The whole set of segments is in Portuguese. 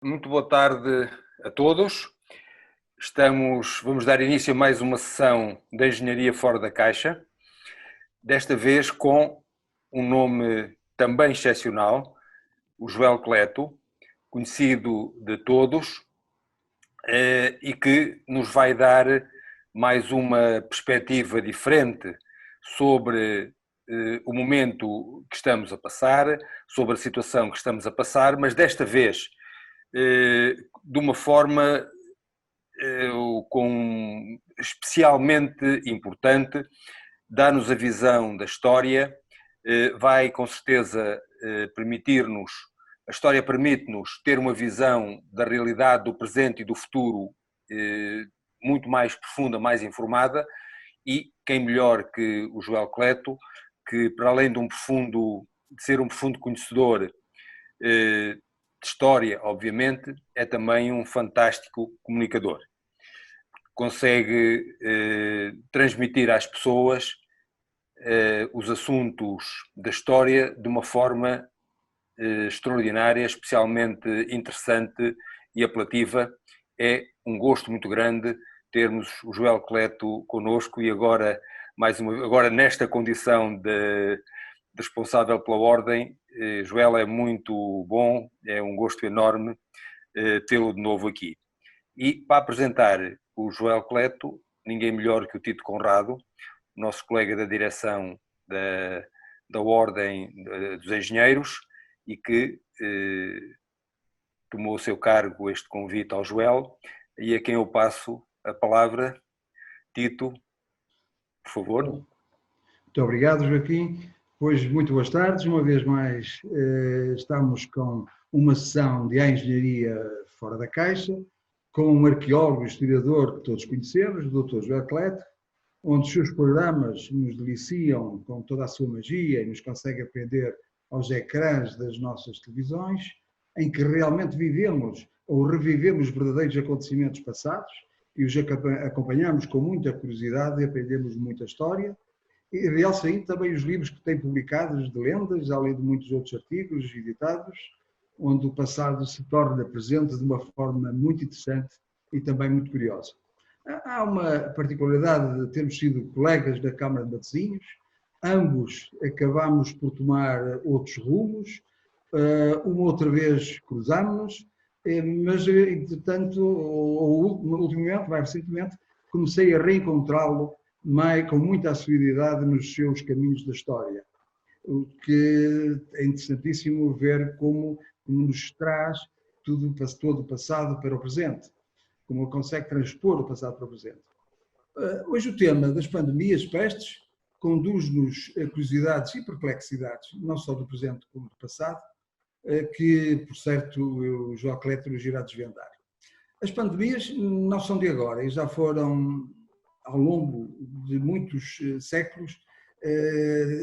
Muito boa tarde a todos. Vamos dar início a mais uma sessão da Engenharia Fora da Caixa, desta vez com um nome também excepcional, o Joel Cleto, conhecido de todos, e que nos vai dar mais uma perspectiva diferente sobre o momento que estamos a passar, sobre a situação que estamos a passar, mas desta vez de uma forma especialmente importante, dá-nos a visão da história, vai com certeza permitir-nos, a história permite-nos ter uma visão da realidade, do presente e do futuro muito mais profunda, mais informada, e quem melhor que o Joel Cleto, que para além de ser um profundo conhecedor de história, obviamente, é também um fantástico comunicador. Consegue transmitir às pessoas os assuntos da história de uma forma extraordinária, especialmente interessante e apelativa. É um gosto muito grande termos o Joel Cleto connosco e agora nesta condição de responsável pela Ordem. Joel, é muito bom, é um gosto enorme tê-lo de novo aqui. E para apresentar o Joel Cleto, ninguém melhor que o Tito Conrado, nosso colega da direção da Ordem dos Engenheiros, e que tomou a seu cargo este convite ao Joel, e a quem eu passo a palavra. Tito, por favor. Muito obrigado, Joaquim. Pois, muito boas tardes. Uma vez mais, estamos com uma sessão de engenharia fora da caixa, com um arqueólogo e historiador que todos conhecemos, o Dr. Joel Cleto, onde os seus programas nos deliciam com toda a sua magia e nos consegue aprender aos ecrãs das nossas televisões, em que realmente vivemos ou revivemos verdadeiros acontecimentos passados e os acompanhamos com muita curiosidade e aprendemos muita história. E realça aí também os livros que tem publicados de lendas, além de muitos outros artigos editados, onde o passado se torna presente de uma forma muito interessante e também muito curiosa. Há uma particularidade de termos sido colegas da Câmara de Matosinhos, ambos acabamos por tomar outros rumos, uma outra vez cruzámos-nos, mas, entretanto, ultimamente, mais recentemente, comecei a reencontrá-lo com muita assiduidade nos seus caminhos da história, o que é interessantíssimo ver como nos traz todo o passado para o presente, como consegue transpor o passado para o presente. Hoje o tema das pandemias, pestes, conduz-nos a curiosidades e perplexidades, não só do presente como do passado, que, por certo, o João Cleto nos irá desvendar. As pandemias não são de agora e já foram ao longo de muitos séculos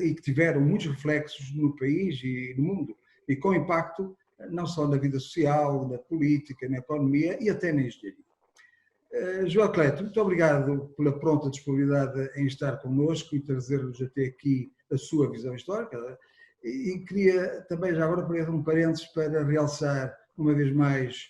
e que tiveram muitos reflexos no país e no mundo, e com impacto não só na vida social, na política, na economia e até na engenharia. João Cleto, muito obrigado pela pronta disponibilidade em estar connosco e trazer-nos até aqui a sua visão histórica. E queria também, já agora, fazer um parênteses para realçar, uma vez mais,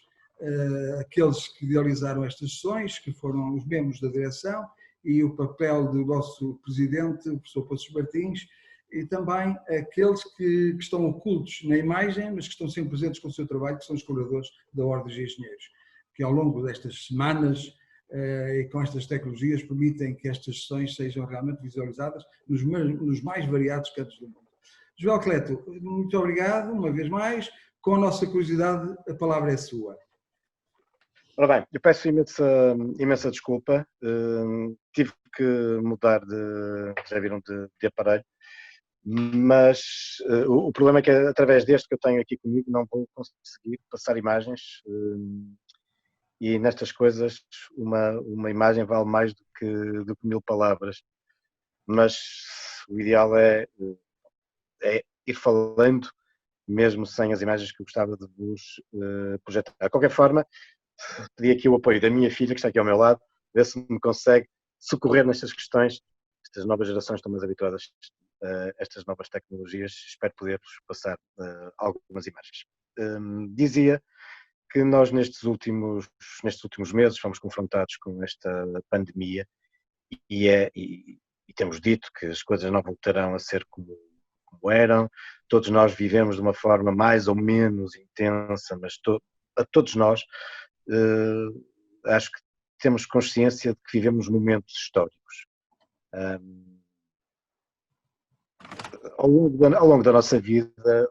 aqueles que idealizaram estas sessões, que foram os membros da direção, e o papel do nosso presidente, o professor Poços Martins, e também aqueles que estão ocultos na imagem, mas que estão sempre presentes com o seu trabalho, que são os colaboradores da Ordem dos Engenheiros, que ao longo destas semanas e com estas tecnologias permitem que estas sessões sejam realmente visualizadas nos mais variados cantos do mundo. João Cleto, muito obrigado, uma vez mais. Com a nossa curiosidade, a palavra é sua. Ora bem, eu peço imensa desculpa, tive que mudar já viram, de aparelho, mas o problema é que através deste que eu tenho aqui comigo não vou conseguir passar imagens e nestas coisas uma imagem vale mais do que 1000 palavras, mas o ideal é ir falando mesmo sem as imagens que eu gostava de vos projetar. De qualquer forma, pedi aqui o apoio da minha filha, que está aqui ao meu lado, ver se me consegue socorrer nestas questões. Estas novas gerações estão mais habituadas a estas novas tecnologias. Espero poder-vos passar algumas imagens. Dizia que nós nestes últimos meses fomos confrontados com esta pandemia e temos dito que as coisas não voltarão a ser como eram. Todos nós vivemos de uma forma mais ou menos intensa, mas a todos nós acho que temos consciência de que vivemos momentos históricos. Ao longo da nossa vida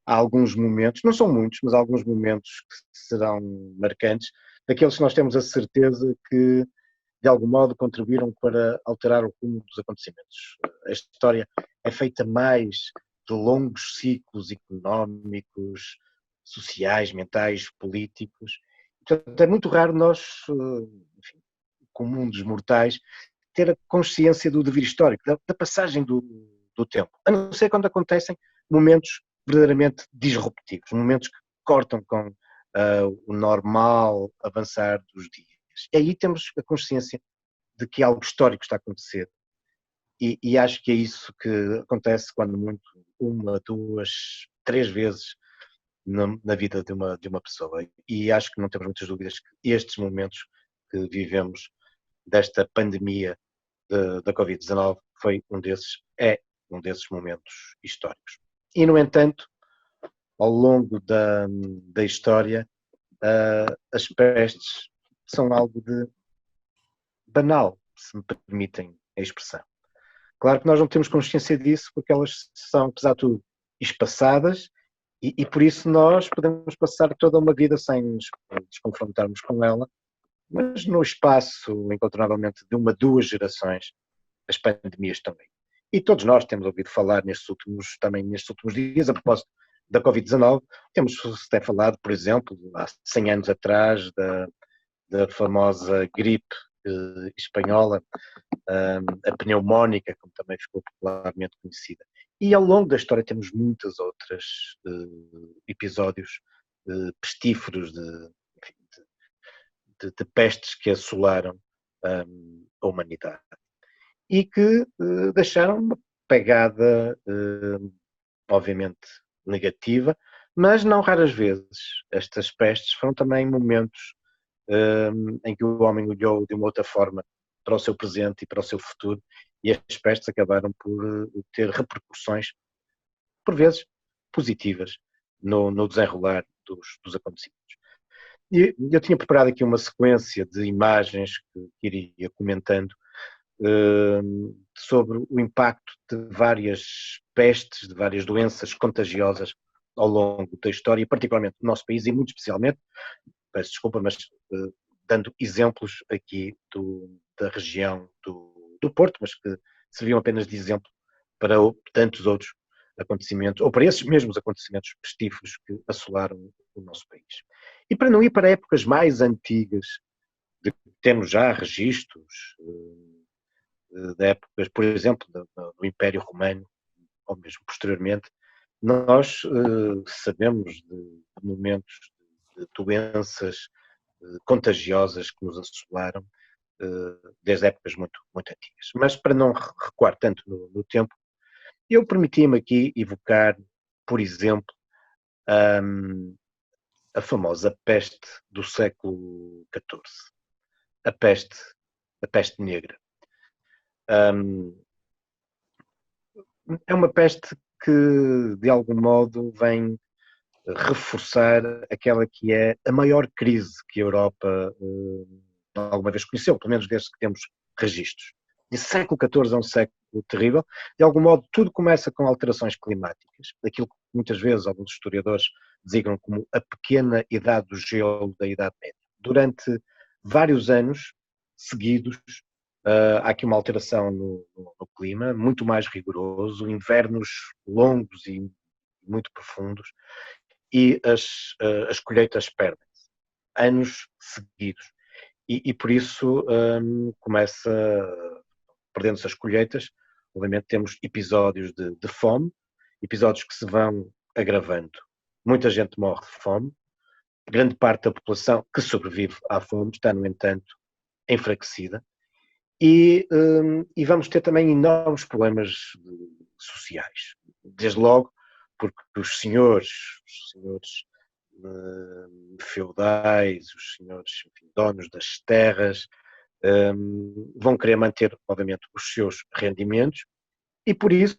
há alguns momentos, não são muitos, mas há alguns momentos que serão marcantes, daqueles que nós temos a certeza que de algum modo contribuíram para alterar o rumo dos acontecimentos. A história é feita mais de longos ciclos económicos, sociais, mentais, políticos. Portanto, é muito raro nós, enfim, comum dos mortais, ter a consciência do devir histórico, da passagem do tempo, a não ser quando acontecem momentos verdadeiramente disruptivos, momentos que cortam com o normal avançar dos dias. E aí temos a consciência de que algo histórico está a acontecer. E acho que é isso que acontece quando muito, uma, duas, três vezes na vida de uma pessoa. E acho que não temos muitas dúvidas que estes momentos que vivemos desta pandemia da Covid-19 é um desses momentos históricos. E, no entanto, ao longo da história, as pestes são algo de banal, se me permitem a expressão. Claro que nós não temos consciência disso porque elas são, apesar de tudo, espaçadas e por isso nós podemos passar toda uma vida sem nos confrontarmos com ela, mas no espaço, incontornavelmente, de duas gerações, as pandemias também. E todos nós temos ouvido falar nestes últimos dias, a propósito da Covid-19, temos até falado, por exemplo, há 100 anos atrás, da famosa gripe espanhola, a pneumónica, como também ficou popularmente conhecida. E ao longo da história temos muitos outros episódios pestíferos de pestes que assolaram a humanidade e que deixaram uma pegada, obviamente, negativa, mas não raras vezes estas pestes foram também momentos em que o homem olhou de uma outra forma para o seu presente e para o seu futuro e as pestes acabaram por ter repercussões, por vezes, positivas no desenrolar dos acontecimentos. E eu tinha preparado aqui uma sequência de imagens que iria comentando sobre o impacto de várias pestes, de várias doenças contagiosas ao longo da história, particularmente no nosso país e muito especialmente, peço desculpa, mas dando exemplos aqui da região do Porto, mas que serviam apenas de exemplo para tantos outros acontecimentos, ou para esses mesmos acontecimentos pestíferos que assolaram o nosso país. E para não ir para épocas mais antigas, de que temos já registros de épocas, por exemplo, do Império Romano, ou mesmo posteriormente, nós sabemos de momentos de doenças contagiosas que nos assolaram desde épocas muito, muito antigas. Mas para não recuar tanto no tempo, eu permiti-me aqui evocar, por exemplo, a famosa peste do século XIV, a peste negra. É uma peste que, de algum modo, vem reforçar aquela que é a maior crise que a Europa alguma vez conheceu, pelo menos desde que temos registros. E o século XIV é um século terrível. De algum modo, tudo começa com alterações climáticas, aquilo que muitas vezes alguns historiadores designam como a pequena idade do gelo da Idade Média. Durante vários anos seguidos, há aqui uma alteração no clima, muito mais rigoroso, invernos longos e muito profundos, e as colheitas perdem-se, anos seguidos. E por isso começa, perdendo-se as colheitas, obviamente temos episódios de fome, episódios que se vão agravando. Muita gente morre de fome, grande parte da população que sobrevive à fome está, no entanto, enfraquecida, e vamos ter também enormes problemas sociais. Desde logo, porque os senhores feudais, os senhores, enfim, donos das terras, vão querer manter, obviamente, os seus rendimentos e, por isso,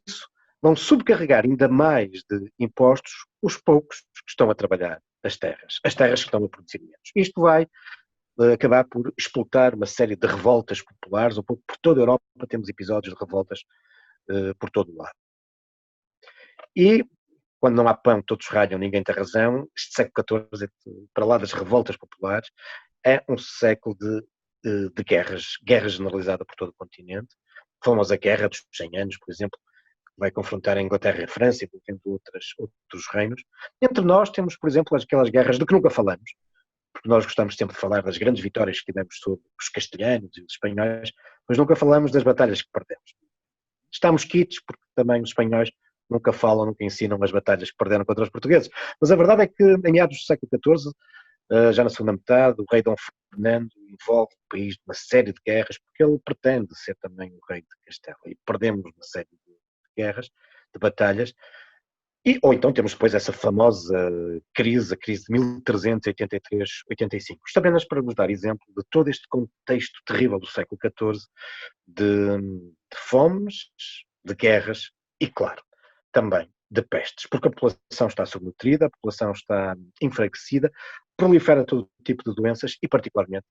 vão subcarregar ainda mais de impostos os poucos que estão a trabalhar as terras que estão a produzir menos. Isto vai acabar por explotar uma série de revoltas populares, um pouco por toda a Europa temos episódios de revoltas por todo o lado. E, quando não há pão, todos ralham, ninguém tem razão, este século XIV, para lá das revoltas populares, é um século de guerra generalizada por todo o continente. A famosa Guerra dos 100 Anos, por exemplo, que vai confrontar a Inglaterra e a França, envolvendo outros reinos. Entre nós temos, por exemplo, aquelas guerras de que nunca falamos, porque nós gostamos sempre de falar das grandes vitórias que tivemos sobre os castelhanos e os espanhóis, mas nunca falamos das batalhas que perdemos. Estamos quites, porque também os espanhóis nunca falam, nunca ensinam as batalhas que perderam contra os portugueses. Mas a verdade é que, em meados do século XIV, já na segunda metade, o rei Dom Fernando envolve o país numa série de guerras, porque ele pretende ser também o rei de Castela. E perdemos uma série de guerras, de batalhas. Ou então temos depois essa famosa crise, a crise de 1383-85. Isto apenas para vos dar exemplo de todo este contexto terrível do século XIV, de fomes, de guerras e, claro, também de pestes, porque a população está subnutrida, a população está enfraquecida, prolifera todo tipo de doenças e, particularmente,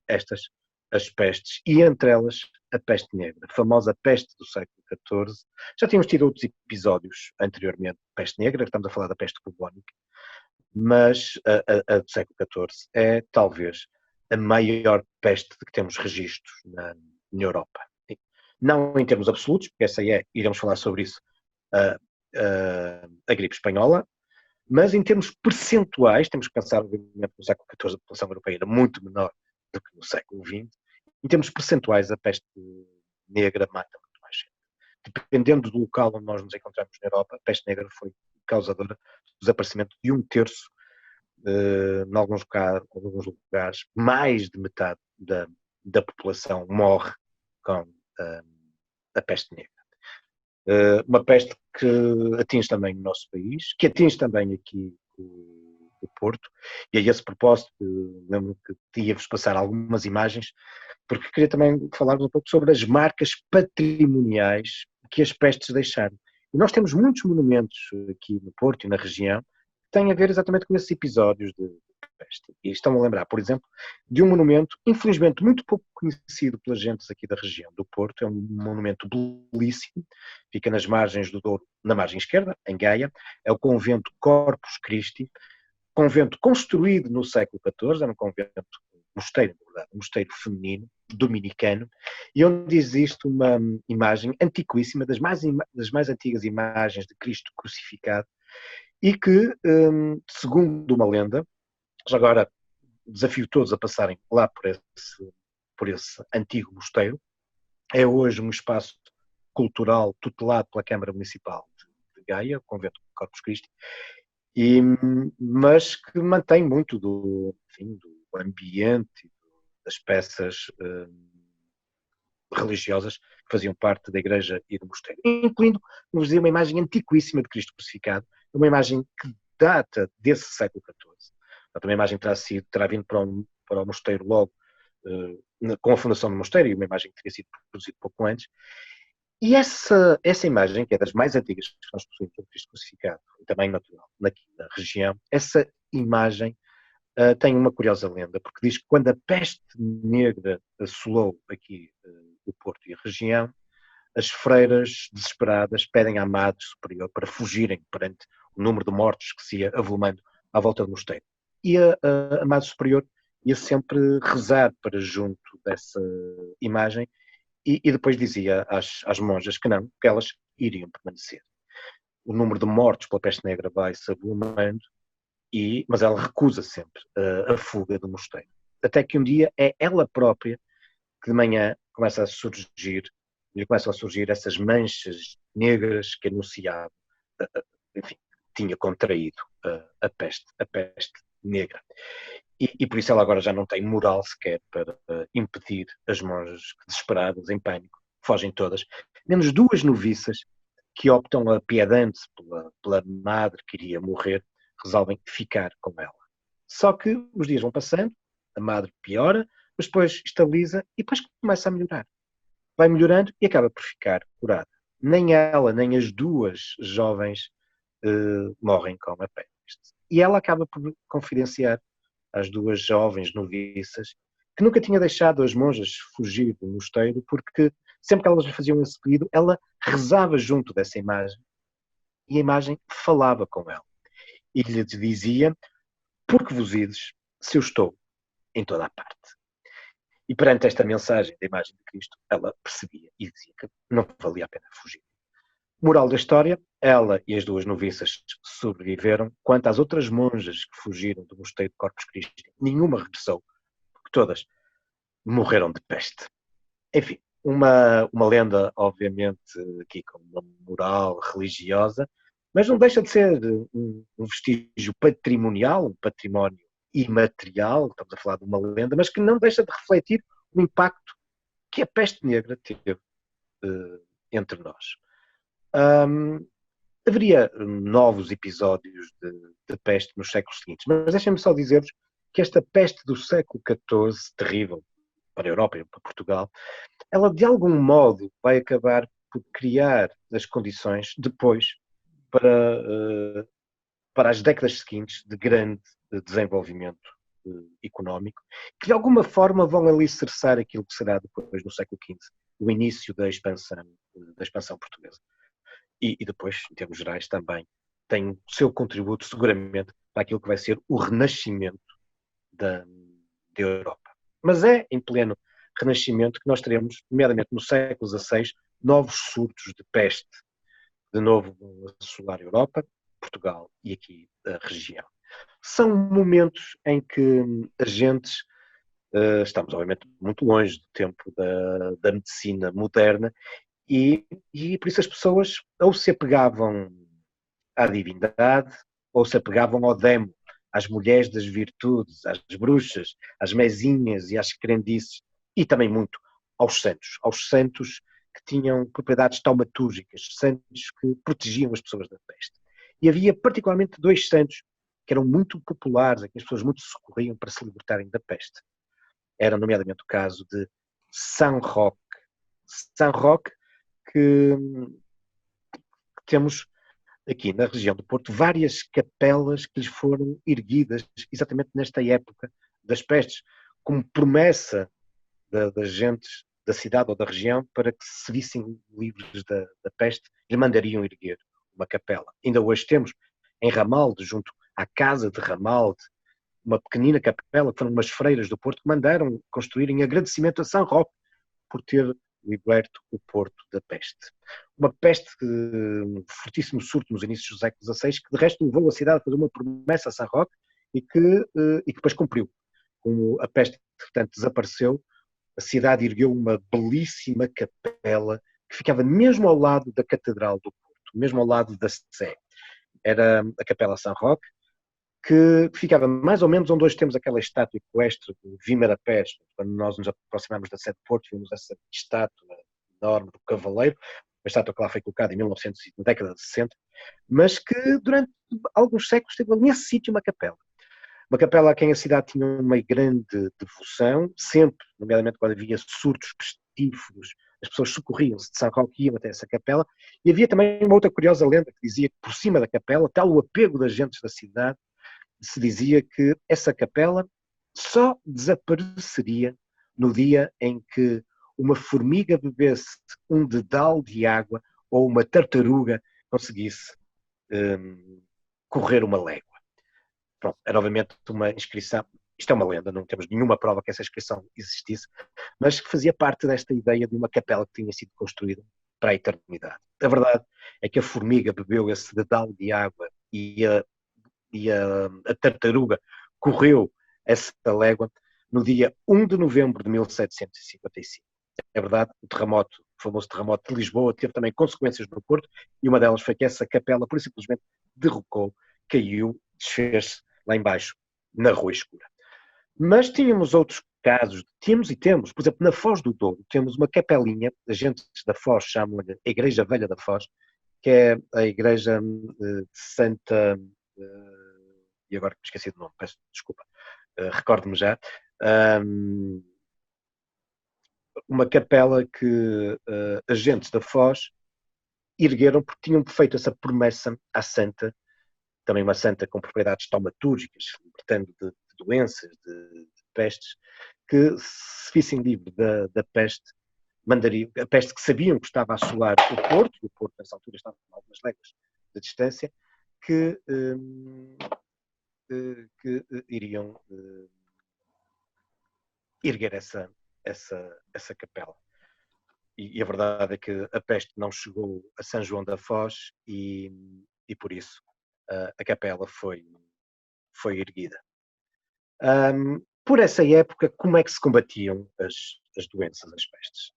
as pestes, e entre elas a peste negra, a famosa peste do século XIV. Já tínhamos tido outros episódios anteriormente de peste negra, estamos a falar da peste bubónica, mas a do século XIV é talvez a maior peste de que temos registros na Europa. Não em termos absolutos, porque iremos falar sobre isso, a gripe espanhola, mas em termos percentuais, temos que pensar, obviamente, no século XIV a população europeia era muito menor do que no século XX. Em termos percentuais, a peste negra mata muito mais gente. Dependendo do local onde nós nos encontramos na Europa, a peste negra foi causadora do desaparecimento de 1/3, em alguns lugares, mais de metade da população morre com a peste negra. Uma peste que atinge também o nosso país, que atinge também aqui o Porto, e a esse propósito lembro que ia-vos passar algumas imagens, porque queria também falar-vos um pouco sobre as marcas patrimoniais que as pestes deixaram. E nós temos muitos monumentos aqui no Porto e na região que têm a ver exatamente com esses episódios de peste. E estão a lembrar, por exemplo, de um monumento, infelizmente muito pouco conhecido pelas gentes aqui da região do Porto. É um monumento belíssimo, fica nas margens do Douro, na margem esquerda, em Gaia. É o convento Corpus Christi, convento construído no século XIV, era um convento, mosteiro, na verdade, um mosteiro feminino, dominicano, e onde existe uma imagem antiquíssima, das mais antigas imagens de Cristo crucificado, e que, segundo uma lenda, já agora desafio todos a passarem lá por esse antigo mosteiro, é hoje um espaço cultural tutelado pela Câmara Municipal de Gaia, o Convento de Corpus Christi, mas que mantém muito do ambiente, das peças religiosas que faziam parte da igreja e do mosteiro, incluindo, como vos dizia, uma imagem antiquíssima de Cristo crucificado, uma imagem que data desse século XIV. Portanto, uma imagem terá vindo para o mosteiro logo com a fundação do mosteiro, e uma imagem que teria sido produzida pouco antes. E essa imagem, que é das mais antigas que nós possuímos do Cristo crucificado, e também natural, aqui na região, essa imagem tem uma curiosa lenda, porque diz que quando a peste negra assolou aqui o Porto e a região, as freiras desesperadas pedem à Madre Superior para fugirem perante o número de mortos que se ia avolumando à volta do mosteiro. E a Madre Superior ia sempre rezar para junto dessa imagem e depois dizia às monjas que não, que elas iriam permanecer. O número de mortos pela peste negra vai se avolumando, mas ela recusa sempre a fuga do mosteiro. Até que um dia é ela própria que de manhã começam a surgir essas manchas negras que anunciavam, enfim, tinha contraído a peste negra. E por isso ela agora já não tem moral sequer para impedir as monjas que, desesperadas, em pânico, fogem todas, menos 2 noviças que optam, apiedando-se pela madre que iria morrer, resolvem ficar com ela. Só que os dias vão passando, a madre piora, mas depois estabiliza e depois começa a melhorar. Vai melhorando e acaba por ficar curada. Nem ela, nem as duas jovens morrem com a peste. E ela acaba por confidenciar às duas jovens noviças que nunca tinha deixado as monjas fugir do mosteiro, porque sempre que elas lhe faziam esse pedido, ela rezava junto dessa imagem e a imagem falava com ela. E lhe dizia: porque vos ides, se eu estou em toda a parte. E perante esta mensagem da imagem de Cristo, ela percebia e dizia que não valia a pena fugir. Moral da história, ela e as duas noviças sobreviveram, quanto às outras monjas que fugiram do mosteiro de Corpus Christi, nenhuma regressou, porque todas morreram de peste. Enfim, uma lenda, obviamente, aqui com uma moral religiosa, mas não deixa de ser um vestígio patrimonial, um património imaterial, estamos a falar de uma lenda, mas que não deixa de refletir o impacto que a peste negra teve entre nós. Haveria novos episódios de peste nos séculos seguintes, mas deixem-me só dizer-vos que esta peste do século XIV, terrível para a Europa e para Portugal, ela de algum modo vai acabar por criar as condições depois para as décadas seguintes de grande desenvolvimento económico, que de alguma forma vão alicerçar aquilo que será depois no século XV, o início da expansão portuguesa. E depois, em termos gerais, também tem o seu contributo seguramente para aquilo que vai ser o renascimento da Europa. Mas é em pleno renascimento que nós teremos, nomeadamente no século XVI, novos surtos de peste, de novo a assolar a Europa, Portugal e aqui a região. São momentos em que agentes, estamos obviamente muito longe do tempo da medicina moderna, e por isso as pessoas ou se apegavam à divindade, ou se apegavam ao demo, às mulheres das virtudes, às bruxas, às mezinhas e às crendices, e também muito aos santos que tinham propriedades taumatúrgicas, santos que protegiam as pessoas da peste. E havia particularmente dois santos que eram muito populares, a que as pessoas muito socorriam para se libertarem da peste. Era nomeadamente o caso de São Roque. São Roque, que temos aqui na região do Porto várias capelas que lhes foram erguidas exatamente nesta época das pestes, como promessa das gentes da cidade ou da região para que se vissem livres da peste, lhe mandariam erguer uma capela. Ainda hoje temos em Ramalde, junto à casa de Ramalde, uma pequenina capela que foram umas freiras do Porto que mandaram construir em agradecimento a São Roque por ter liberto o Porto da peste. Uma peste, um fortíssimo surto nos inícios do século XVI, que de resto levou a cidade a fazer uma promessa a São Roque e que depois cumpriu. Como a peste, portanto, desapareceu, a cidade ergueu uma belíssima capela que ficava mesmo ao lado da Catedral do Porto, mesmo ao lado da Sé. Era a Capela São Roque, que ficava mais ou menos onde hoje temos aquela estátua equestre de Vímara Pérez. Quando nós nos aproximamos da Sé de Porto, vimos essa estátua enorme do Cavaleiro, uma estátua que lá foi colocada em 1900, na década de 60, mas que durante alguns séculos teve nesse sítio uma capela. Uma capela a quem a cidade tinha uma grande devoção, sempre, nomeadamente quando havia surtos pestíferos, as pessoas socorriam-se de São Roque e iam até essa capela, e havia também uma outra curiosa lenda que dizia que por cima da capela, tal o apego das gentes da cidade, se dizia que essa capela só desapareceria no dia em que uma formiga bebesse um dedal de água ou uma tartaruga conseguisse correr uma légua. Pronto, era obviamente uma inscrição, isto é uma lenda, não temos nenhuma prova que essa inscrição existisse, mas que fazia parte desta ideia de uma capela que tinha sido construída para a eternidade. A verdade é que a formiga bebeu esse dedal de água e a tartaruga correu essa légua no dia 1 de novembro de 1755. É verdade, o famoso terremoto de Lisboa, teve também consequências no Porto, e uma delas foi que essa capela, por simplesmente, derrocou, caiu, desfez-se lá embaixo, na Rua Escura. Mas tínhamos outros casos, tínhamos e temos, por exemplo, na Foz do Douro, temos uma capelinha, a gente da Foz chamam-lhe a Igreja Velha da Foz, que é a igreja de Santa e agora me esqueci do nome, peço desculpa, recordo-me já, uma capela que agentes da Foz ergueram porque tinham feito essa promessa à santa, também uma santa com propriedades taumatúrgicas, libertando de doenças, de pestes, que se vissem livre da peste, mandaria, a peste que sabiam que estava a assolar o Porto, e o Porto nessa altura estava a algumas léguas de distância, que iriam erguer essa capela. E a verdade é que a peste não chegou a São João da Foz e por isso a capela foi erguida. Por essa época, como é que se combatiam as doenças, as pestes?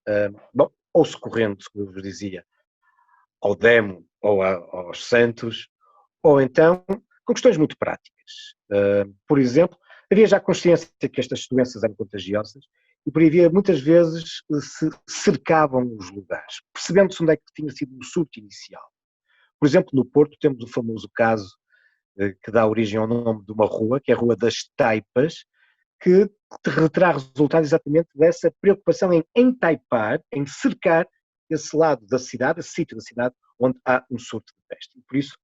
Bom, ou socorrendo, como eu vos dizia, ao demo ou aos santos, ou então com questões muito práticas. Por exemplo, havia já consciência que estas doenças eram contagiosas e por aí havia, muitas vezes se cercavam os lugares, percebendo-se onde é que tinha sido o surto inicial. Por exemplo, no Porto temos o famoso caso que dá origem ao nome de uma rua, que é a Rua das Taipas, que terá resultado exatamente dessa preocupação em entaipar, em cercar esse lado da cidade, esse sítio da cidade, onde há um surto de peste. E por isso,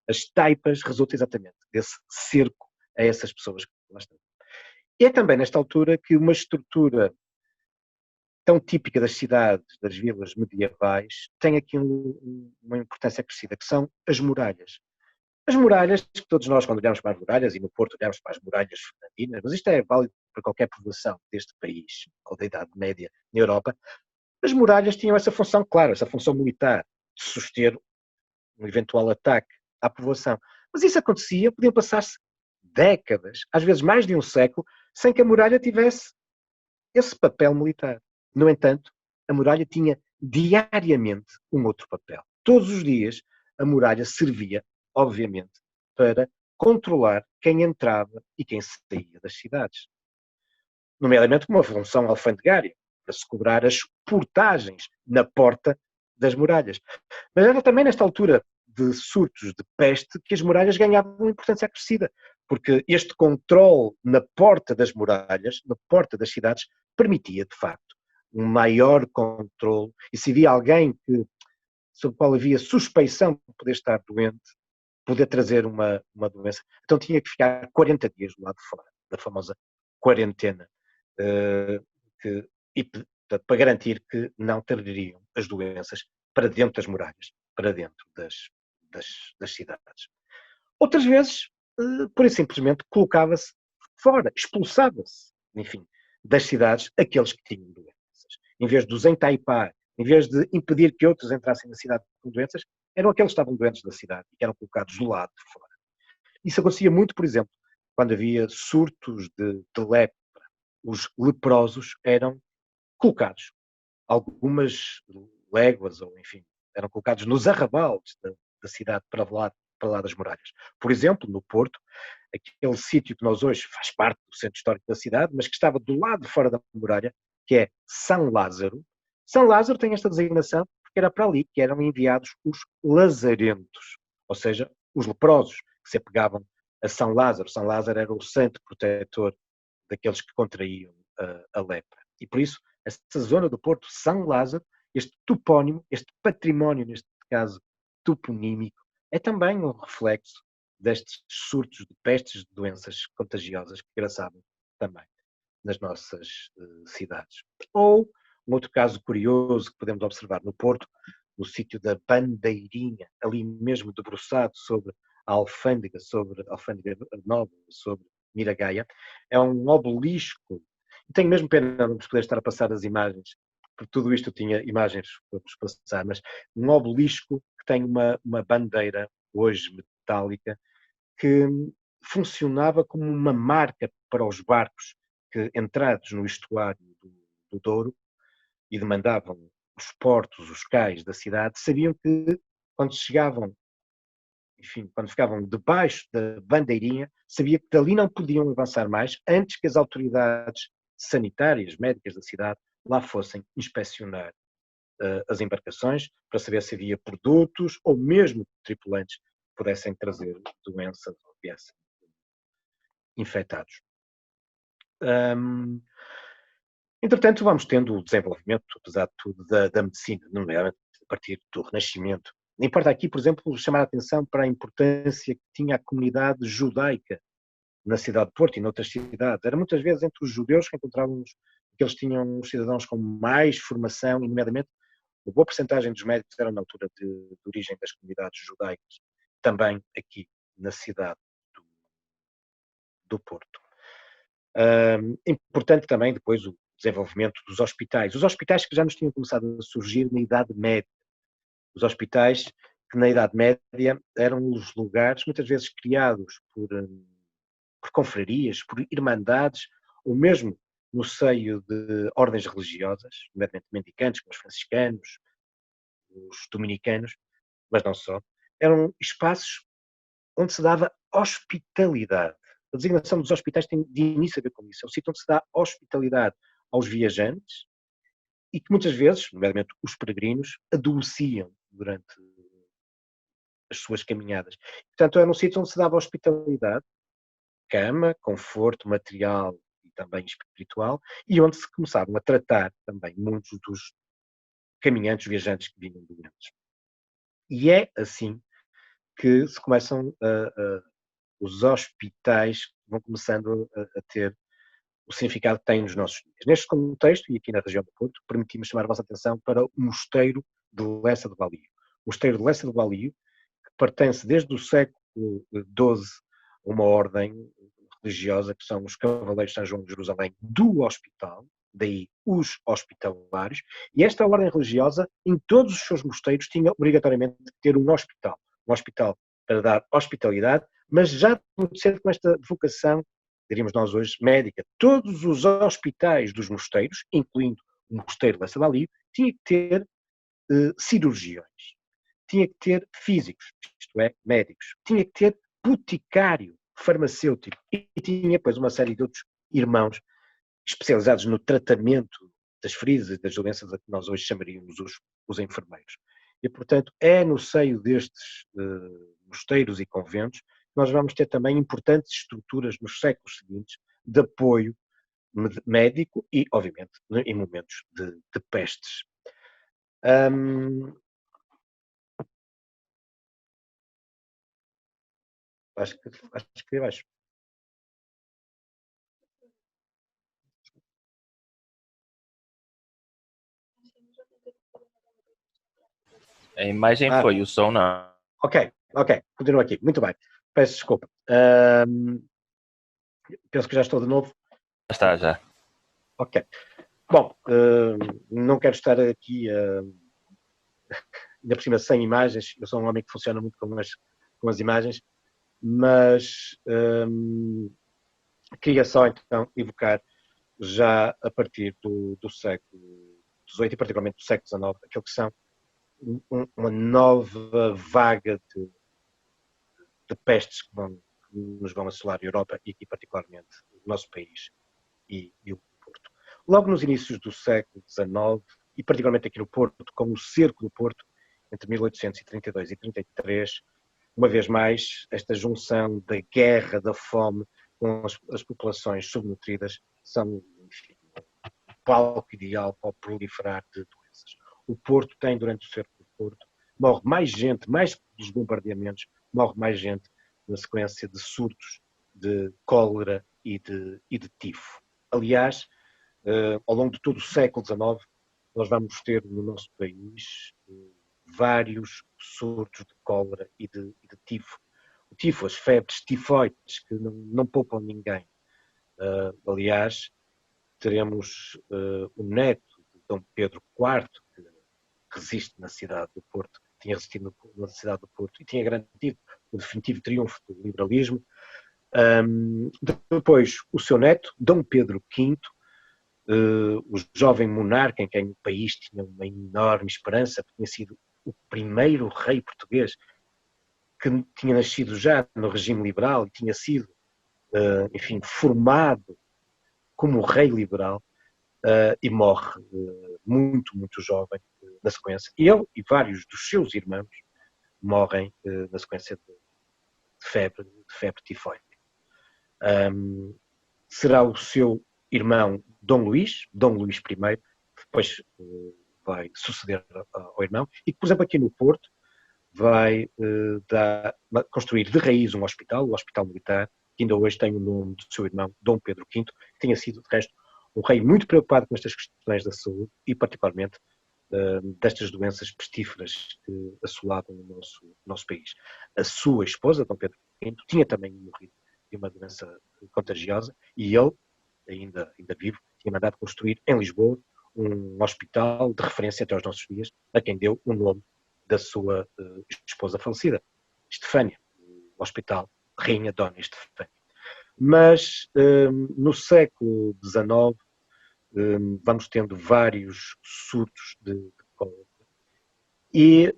as taipas resultam exatamente desse cerco a essas pessoas que lá estão. E é também nesta altura que uma estrutura tão típica das cidades, das vilas medievais, tem aqui uma importância acrescida, que são as muralhas. As muralhas, que todos nós, quando olhamos para as muralhas, e no Porto olhamos para as muralhas fernandinas, mas isto é válido para qualquer povoação deste país, ou da Idade Média, na Europa, as muralhas tinham essa função, claro, essa função militar, de suster um eventual ataque à povoação. Mas isso acontecia, podiam passar-se décadas, às vezes mais de um século, sem que a muralha tivesse esse papel militar. No entanto, a muralha tinha diariamente um outro papel. Todos os dias, a muralha servia, obviamente, para controlar quem entrava e quem saía das cidades. Nomeadamente uma função alfandegária, para se cobrar as portagens na porta das muralhas. Mas era também nesta altura de surtos de peste que as muralhas ganhavam importância acrescida, porque este controle na porta das muralhas, na porta das cidades, permitia, de facto, um maior controle, e se havia alguém sobre o qual havia suspeição de poder estar doente, poder trazer uma doença, então tinha que ficar 40 dias do lado de fora, da famosa quarentena, para garantir que não trariam as doenças para dentro das muralhas, para dentro das cidades. Outras vezes, pura e simplesmente, colocava-se fora, expulsava-se, enfim, das cidades aqueles que tinham doenças. Em vez de os entaipar, em vez de impedir que outros entrassem na cidade com doenças, eram aqueles que estavam doentes da cidade e que eram colocados do lado de fora. Isso acontecia muito, por exemplo, quando havia surtos de lepra. Os leprosos eram colocados algumas léguas, ou enfim, eram colocados nos arrabaldes da cidade para lá das muralhas. Por exemplo, no Porto, aquele sítio que nós hoje faz parte do centro histórico da cidade, mas que estava do lado de fora da muralha, que é São Lázaro. São Lázaro tem esta designação porque era para ali que eram enviados os lazarentos, ou seja, os leprosos que se apegavam a São Lázaro. São Lázaro era o santo protetor daqueles que contraíam a lepra. E por isso, essa zona do Porto, São Lázaro, este topónimo, este património, neste caso toponímico, é também um reflexo destes surtos de pestes, de doenças contagiosas que graçavam também nas nossas cidades. Ou, um outro caso curioso que podemos observar no Porto, no sítio da Bandeirinha, ali mesmo debruçado sobre a Alfândega Nova, sobre Miragaia, é um obelisco. Tenho mesmo pena de poder estar a passar as imagens, porque tudo isto tinha imagens para vos passar, mas um obelisco que tem uma bandeira, hoje metálica, que funcionava como uma marca para os barcos que, entrados no estuário do Douro e demandavam os portos, os cais da cidade, sabiam que quando chegavam, enfim, quando ficavam debaixo da bandeirinha, sabia que dali não podiam avançar mais antes que as autoridades sanitárias, médicas da cidade, lá fossem inspecionar as embarcações para saber se havia produtos ou mesmo tripulantes que pudessem trazer doenças ou viessem infectados. Entretanto, vamos tendo o desenvolvimento, apesar de tudo, da medicina, nomeadamente a partir do Renascimento. Importa aqui, por exemplo, chamar a atenção para a importância que tinha a comunidade judaica na cidade de Porto e noutras cidades. Era muitas vezes entre os judeus que encontrávamos que eles tinham os cidadãos com mais formação, e nomeadamente uma boa percentagem dos médicos eram na altura de origem das comunidades judaicas, também aqui na cidade do Porto. Importante também depois o desenvolvimento dos hospitais. Os hospitais que já nos tinham começado a surgir na Idade Média. Os hospitais que na Idade Média eram os lugares muitas vezes criados por confrarias, por irmandades, ou mesmo no seio de ordens religiosas, nomeadamente mendicantes, como os franciscanos, os dominicanos, mas não só. Eram espaços onde se dava hospitalidade. A designação dos hospitais tem de início a ver com isso. É o sítio onde se dá hospitalidade aos viajantes e que muitas vezes, nomeadamente os peregrinos, adoeciam durante as suas caminhadas. Portanto, era um sítio onde se dava hospitalidade, cama, conforto material e também espiritual, e onde se começaram a tratar também muitos dos caminhantes, viajantes que vinham doentes. E é assim que se começam os hospitais vão começando a ter o significado que têm nos nossos dias. Neste contexto, e aqui na região do Porto, permitimos chamar a vossa atenção para o Mosteiro de Lessa do Valio. O Mosteiro de Lessa do Valio, que pertence desde o século XII a uma ordem religiosa, que são os Cavaleiros de São João de Jerusalém do Hospital, daí os hospitalários, e esta ordem religiosa, em todos os seus mosteiros, tinha obrigatoriamente que ter um hospital para dar hospitalidade, mas já muito cedo com esta vocação, diríamos nós hoje, médica. Todos os hospitais dos mosteiros, incluindo o Mosteiro de Lessa do Valio, tinha que ter cirurgiões, tinha que ter físicos, isto é, médicos, tinha que ter boticário, farmacêutico, e tinha depois uma série de outros irmãos especializados no tratamento das feridas e das doenças a que nós hoje chamaríamos os enfermeiros. E, portanto, é no seio destes mosteiros e conventos que nós vamos ter também importantes estruturas nos séculos seguintes de apoio médico e, obviamente, em momentos de pestes. Acho que é baixo. A imagem foi, o som não. Ok, continuo aqui, muito bem. Peço desculpa. Penso que já estou de novo. Está, já. Ok. Bom, não quero estar aqui ainda por cima sem imagens, eu sou um homem que funciona muito com as imagens, mas queria só então evocar já a partir do século XVIII e particularmente do século XIX, aquilo que são uma nova vaga de pestes que nos vão assolar a Europa e aqui particularmente o nosso país e o Porto. Logo nos inícios do século XIX, e particularmente aqui no Porto, com o cerco do Porto, entre 1832 e 33, uma vez mais, esta junção da guerra, da fome, com as populações subnutridas, são, enfim, o palco ideal para o proliferar de doenças. O Porto tem, durante o cerco do Porto, morre mais gente, mais dos bombardeamentos, morre mais gente na sequência de surtos de cólera e de tifo. Aliás, ao longo de todo o século XIX, nós vamos ter no nosso país vários surtos de cólera e de tifo. O tifo, as febres tifoides, que não poupam ninguém. Aliás, teremos o neto de Dom Pedro IV, que resiste na cidade do Porto, tinha resistido na cidade do Porto e tinha garantido o definitivo triunfo do liberalismo. Depois, o seu neto, Dom Pedro V, o jovem monarca em quem o país tinha uma enorme esperança, porque tinha sido o primeiro rei português que tinha nascido já no regime liberal e tinha sido, enfim, formado como rei liberal, e morre muito, muito jovem na sequência. E ele e vários dos seus irmãos morrem na sequência de febre tifoide. Será o seu irmão Dom Luís I, que depois vai suceder ao irmão, e que, por exemplo, aqui no Porto, vai construir de raiz um hospital, o Hospital Militar, que ainda hoje tem o nome do seu irmão, Dom Pedro V, que tinha sido, de resto, um rei muito preocupado com estas questões da saúde e, particularmente, destas doenças pestíferas que assolavam o nosso país. A sua esposa, Dom Pedro V, tinha também morrido de uma doença contagiosa e ele, ainda vivo, tinha mandado construir em Lisboa um hospital de referência até aos nossos dias, a quem deu o nome da sua esposa falecida, Estefânia, o Hospital Rainha Dona Estefânia. Mas no século XIX vamos tendo vários surtos de cólera. E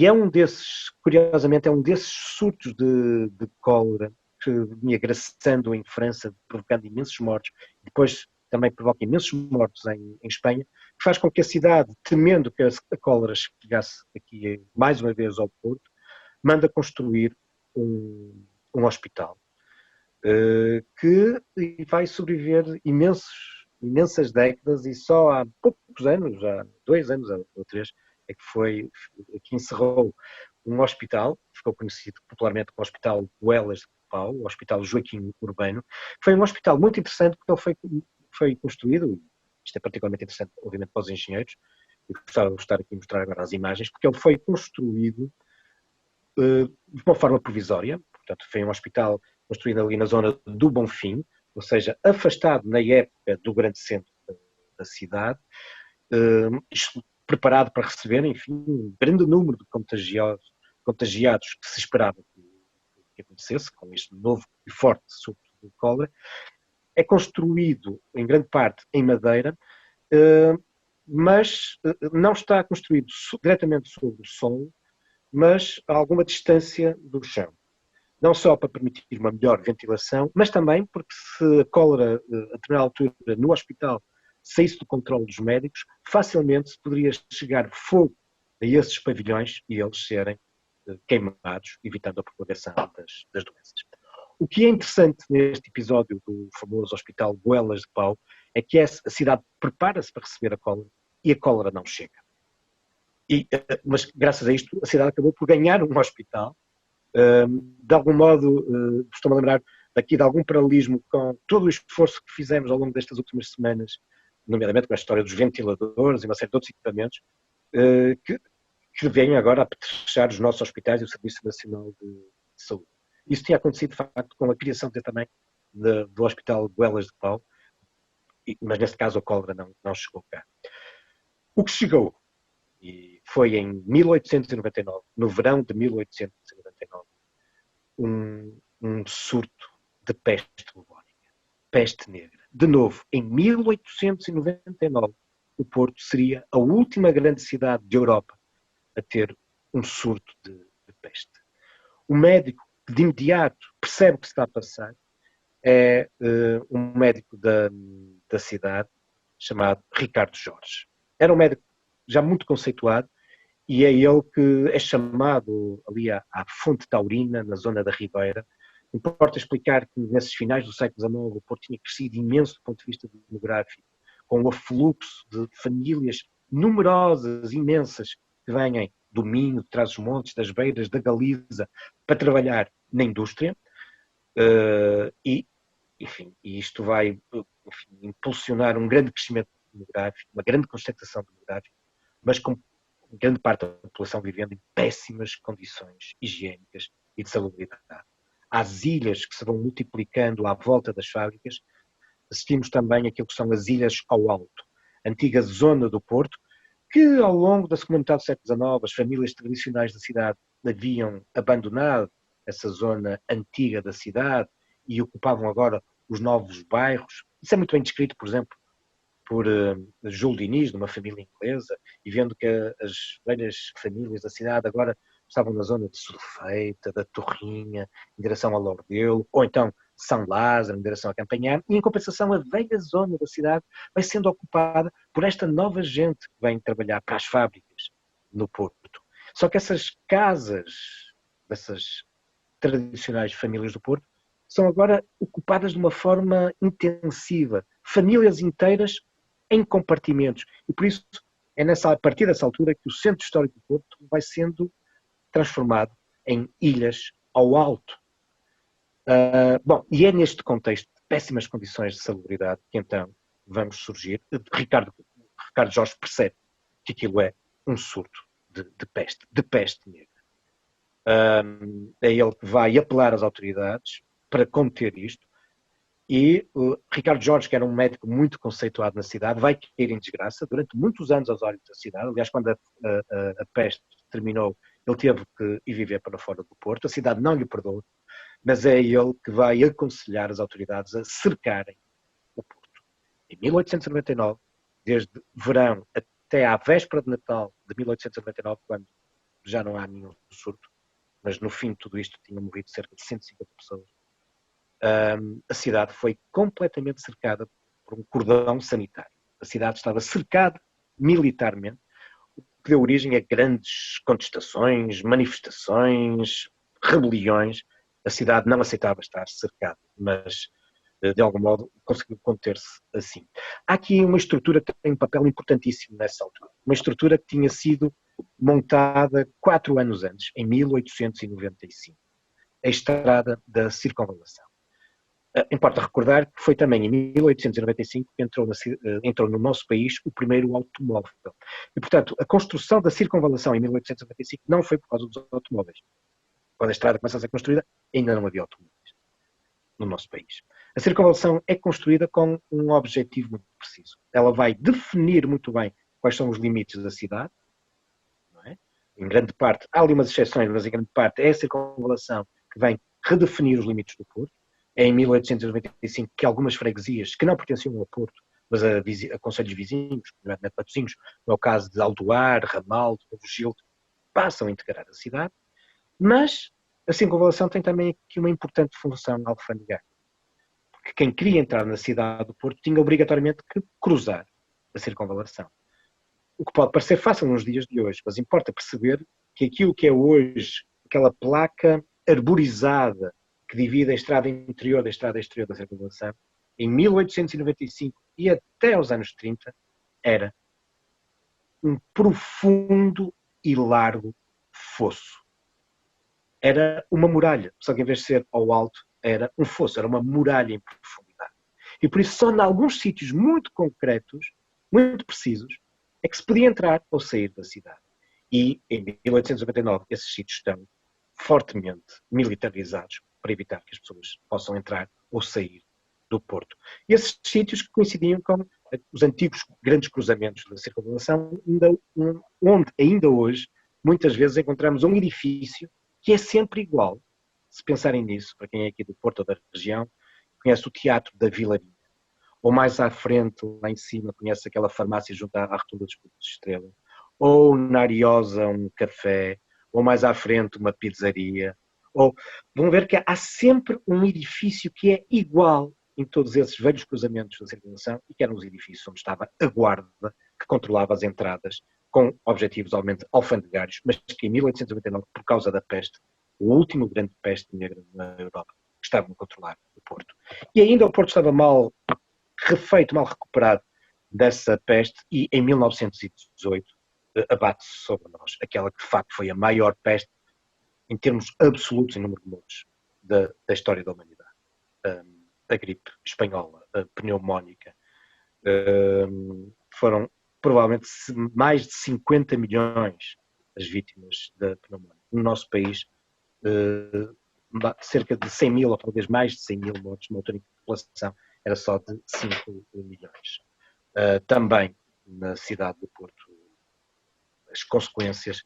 é um desses, curiosamente, é um desses surtos de cólera que vinha graçando em França, provocando imensos mortos, depois também provoca imensos mortos em Espanha, que faz com que a cidade, temendo que a cólera chegasse aqui mais uma vez ao Porto, manda construir um hospital que vai sobreviver imensas décadas, e só há poucos anos, há 2 anos ou 3, é que encerrou um hospital, que ficou conhecido popularmente como Hospital Goelas de Pau, o Hospital Joaquim Urbano, que foi um hospital muito interessante porque ele foi construído, isto é particularmente interessante, obviamente, para os engenheiros, e gostava de estar aqui a mostrar agora as imagens, porque ele foi construído de uma forma provisória, portanto foi um hospital construído ali na zona do Bonfim, ou seja, afastado na época do grande centro da cidade, preparado para receber, enfim, um grande número de contagiados que se esperava que acontecesse, com este novo e forte surto de cólera. É construído, em grande parte, em madeira, mas não está construído diretamente sobre o solo, mas a alguma distância do chão. Não só para permitir uma melhor ventilação, mas também porque se a cólera, a determinada altura, no hospital, saísse do controle dos médicos, facilmente se poderia chegar fogo a esses pavilhões e eles serem queimados, evitando a propagação das doenças. O que é interessante neste episódio do famoso Hospital Goelas de Pau é que a cidade prepara-se para receber a cólera e a cólera não chega. Mas graças a isto a cidade acabou por ganhar um hospital. De algum modo, estou-me a lembrar daqui de algum paralelismo com todo o esforço que fizemos ao longo destas últimas semanas, nomeadamente com a história dos ventiladores e uma série de outros equipamentos, que vêm agora a apetrechar os nossos hospitais e o Serviço Nacional de Saúde. Isso tinha acontecido, de facto, com a criação também do Hospital Goelas de Pau, mas neste caso a cólera não chegou cá. O que chegou, e foi em 1899, no verão de 1899, um surto de peste bubónica, peste negra. De novo, em 1899, o Porto seria a última grande cidade de Europa a ter um surto de peste. O médico que de imediato percebe o que se está a passar é um médico da cidade chamado Ricardo Jorge. Era um médico já muito conceituado e é ele que é chamado ali à Fonte Taurina, na zona da Ribeira. Importa explicar que nesses finais do século XIX o Porto tinha crescido imenso do ponto de vista demográfico, com o afluxo de famílias numerosas, imensas, que vêm do Minho, de Trás-os-Montes, das Beiras, da Galiza, para trabalhar na indústria. E isto vai impulsionar um grande crescimento demográfico, uma grande concentração demográfica, mas com grande parte da população vivendo em péssimas condições higiênicas e de salubridade. Às ilhas que se vão multiplicando à volta das fábricas, assistimos também aquilo que são as Ilhas ao Alto, antiga zona do Porto, que ao longo da segunda metade do século XIX as famílias tradicionais da cidade haviam abandonado essa zona antiga da cidade e ocupavam agora os novos bairros. Isso é muito bem descrito, por exemplo, por Júlio Diniz, de uma família inglesa, e vendo que as velhas famílias da cidade agora estavam na zona de Surfeita, da Torrinha, em direção a Lordelo, ou então São Lázaro, em direção a Campanhar, e em compensação a velha zona da cidade vai sendo ocupada por esta nova gente que vem trabalhar para as fábricas no Porto. Só que essas casas, dessas tradicionais famílias do Porto, são agora ocupadas de uma forma intensiva. Famílias inteiras em compartimentos. E por isso é a partir dessa altura que o Centro Histórico do Porto vai sendo transformado em ilhas ao alto. Bom, e é neste contexto de péssimas condições de salubridade que então vamos surgir. Ricardo Jorge percebe que aquilo é um surto de peste negra. É ele que vai apelar às autoridades para combater isto e Ricardo Jorge, que era um médico muito conceituado na cidade, vai cair em desgraça durante muitos anos aos olhos da cidade. Aliás, quando a peste terminou, ele teve que ir viver para fora do Porto. A cidade não lhe perdoa, mas é ele que vai aconselhar as autoridades a cercarem o Porto. Em 1899, desde verão até à véspera de Natal de 1899, quando já não há nenhum surto, mas no fim de tudo isto tinham morrido cerca de 150 pessoas, a cidade foi completamente cercada por um cordão sanitário. A cidade estava cercada militarmente, o que deu origem a grandes contestações, manifestações, rebeliões. A cidade não aceitava estar cercada, mas de algum modo conseguiu conter-se assim. Há aqui uma estrutura que tem um papel importantíssimo nessa altura. Uma estrutura que tinha sido montada 4 anos antes, em 1895. A Estrada da Circunvalação. Importa recordar que foi também em 1895 que entrou no nosso país o primeiro automóvel. E, portanto, a construção da circunvalação em 1895 não foi por causa dos automóveis. Quando a estrada começa a ser construída, ainda não havia automóveis no nosso país. A circunvalação é construída com um objetivo muito preciso. Ela vai definir muito bem quais são os limites da cidade. Não é? Em grande parte, há ali umas exceções, mas em grande parte é a circunvalação que vem redefinir os limites do Porto. É em 1895 que algumas freguesias que não pertenciam ao Porto, mas a concelhos vizinhos, nomeadamente Matosinhos, no é o caso de Aldoar, Ramalho, Novo Gildo, passam a integrar a cidade, mas a circunvalação tem também aqui uma importante função alfandegária, porque quem queria entrar na cidade do Porto tinha obrigatoriamente que cruzar a circunvalação. O que pode parecer fácil nos dias de hoje, mas importa perceber que aquilo que é hoje aquela placa arborizada que divide a estrada interior da estrada exterior da circunvalação, em 1895 e até aos anos 30, era um profundo e largo fosso. Era uma muralha, só que em vez de ser ao alto, era um fosso, era uma muralha em profundidade. E por isso só em alguns sítios muito concretos, muito precisos, é que se podia entrar ou sair da cidade. E em 1899 esses sítios estão fortemente militarizados para evitar que as pessoas possam entrar ou sair do Porto. E esses sítios que coincidiam com os antigos grandes cruzamentos da circunvalação, onde ainda hoje, muitas vezes, encontramos um edifício que é sempre igual. Se pensarem nisso, para quem é aqui do Porto ou da região, conhece o Teatro da Vilarinha. Ou mais à frente, lá em cima, conhece aquela farmácia junto à Rotunda dos Clubes de Estrela. Ou na Ariosa, um café. Ou mais à frente, uma pizzaria. Ou vão ver que há sempre um edifício que é igual em todos esses velhos cruzamentos da circulação e que eram os edifícios onde estava a guarda que controlava as entradas com objetivos, obviamente, alfandegários, mas que em 1899, por causa da peste, o último grande peste negra na Europa, estavam a controlar o Porto. E ainda o Porto estava mal refeito, mal recuperado dessa peste e em 1918 abate-se sobre nós aquela que de facto foi a maior peste em termos absolutos em número de mortes da história da humanidade. A gripe espanhola, a pneumónica, foram provavelmente mais de 50 milhões as vítimas da pneumónica. No nosso país, cerca de 100 mil, ou talvez mais de 100 mil mortes, uma altura em que a população era só de 5 milhões. Também na cidade do Porto, as consequências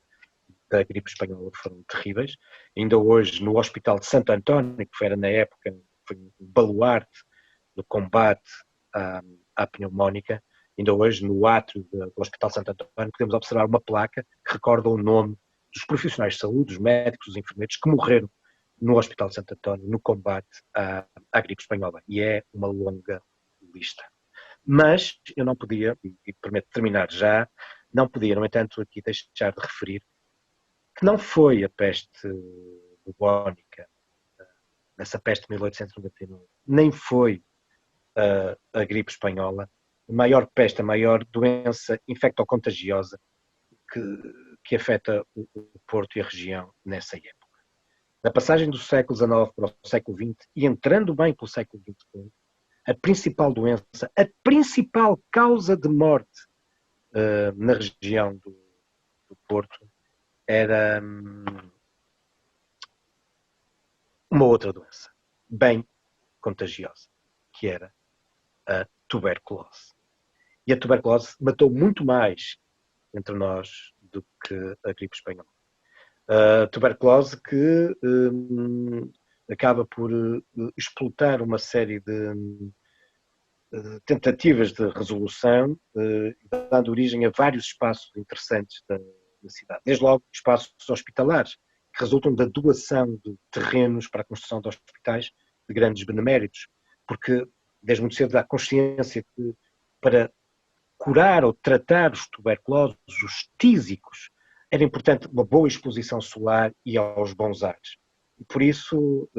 da gripe espanhola foram terríveis. Ainda hoje, no Hospital de Santo António, que era na época foi um baluarte no combate à pneumónica, ainda hoje no átrio do Hospital de Santo António podemos observar uma placa que recorda o nome dos profissionais de saúde, dos médicos, dos enfermeiros que morreram no Hospital de Santo António no combate à gripe espanhola. E é uma longa lista. Mas eu não podia, e prometo terminar já, não podia, no entanto, aqui deixar de referir que não foi a peste bubónica nessa peste de 1899. Nem foi a gripe espanhola. A maior peste, a maior doença infectocontagiosa que afeta o Porto e a região nessa época. Na passagem do século XIX para o século XX e entrando bem pelo século XXI, a principal doença, a principal causa de morte na região do Porto era uma outra doença, bem contagiosa, que era a tuberculose. E a tuberculose matou muito mais entre nós do que a gripe espanhola. A tuberculose que acaba por explotar uma série de tentativas de resolução, dando origem a vários espaços interessantes da cidade. Desde logo, espaços hospitalares, que resultam da doação de terrenos para a construção de hospitais de grandes beneméritos, porque desde muito cedo há consciência que para curar ou tratar os tuberculosos, os tísicos, era importante uma boa exposição solar e aos bons ares. E por isso,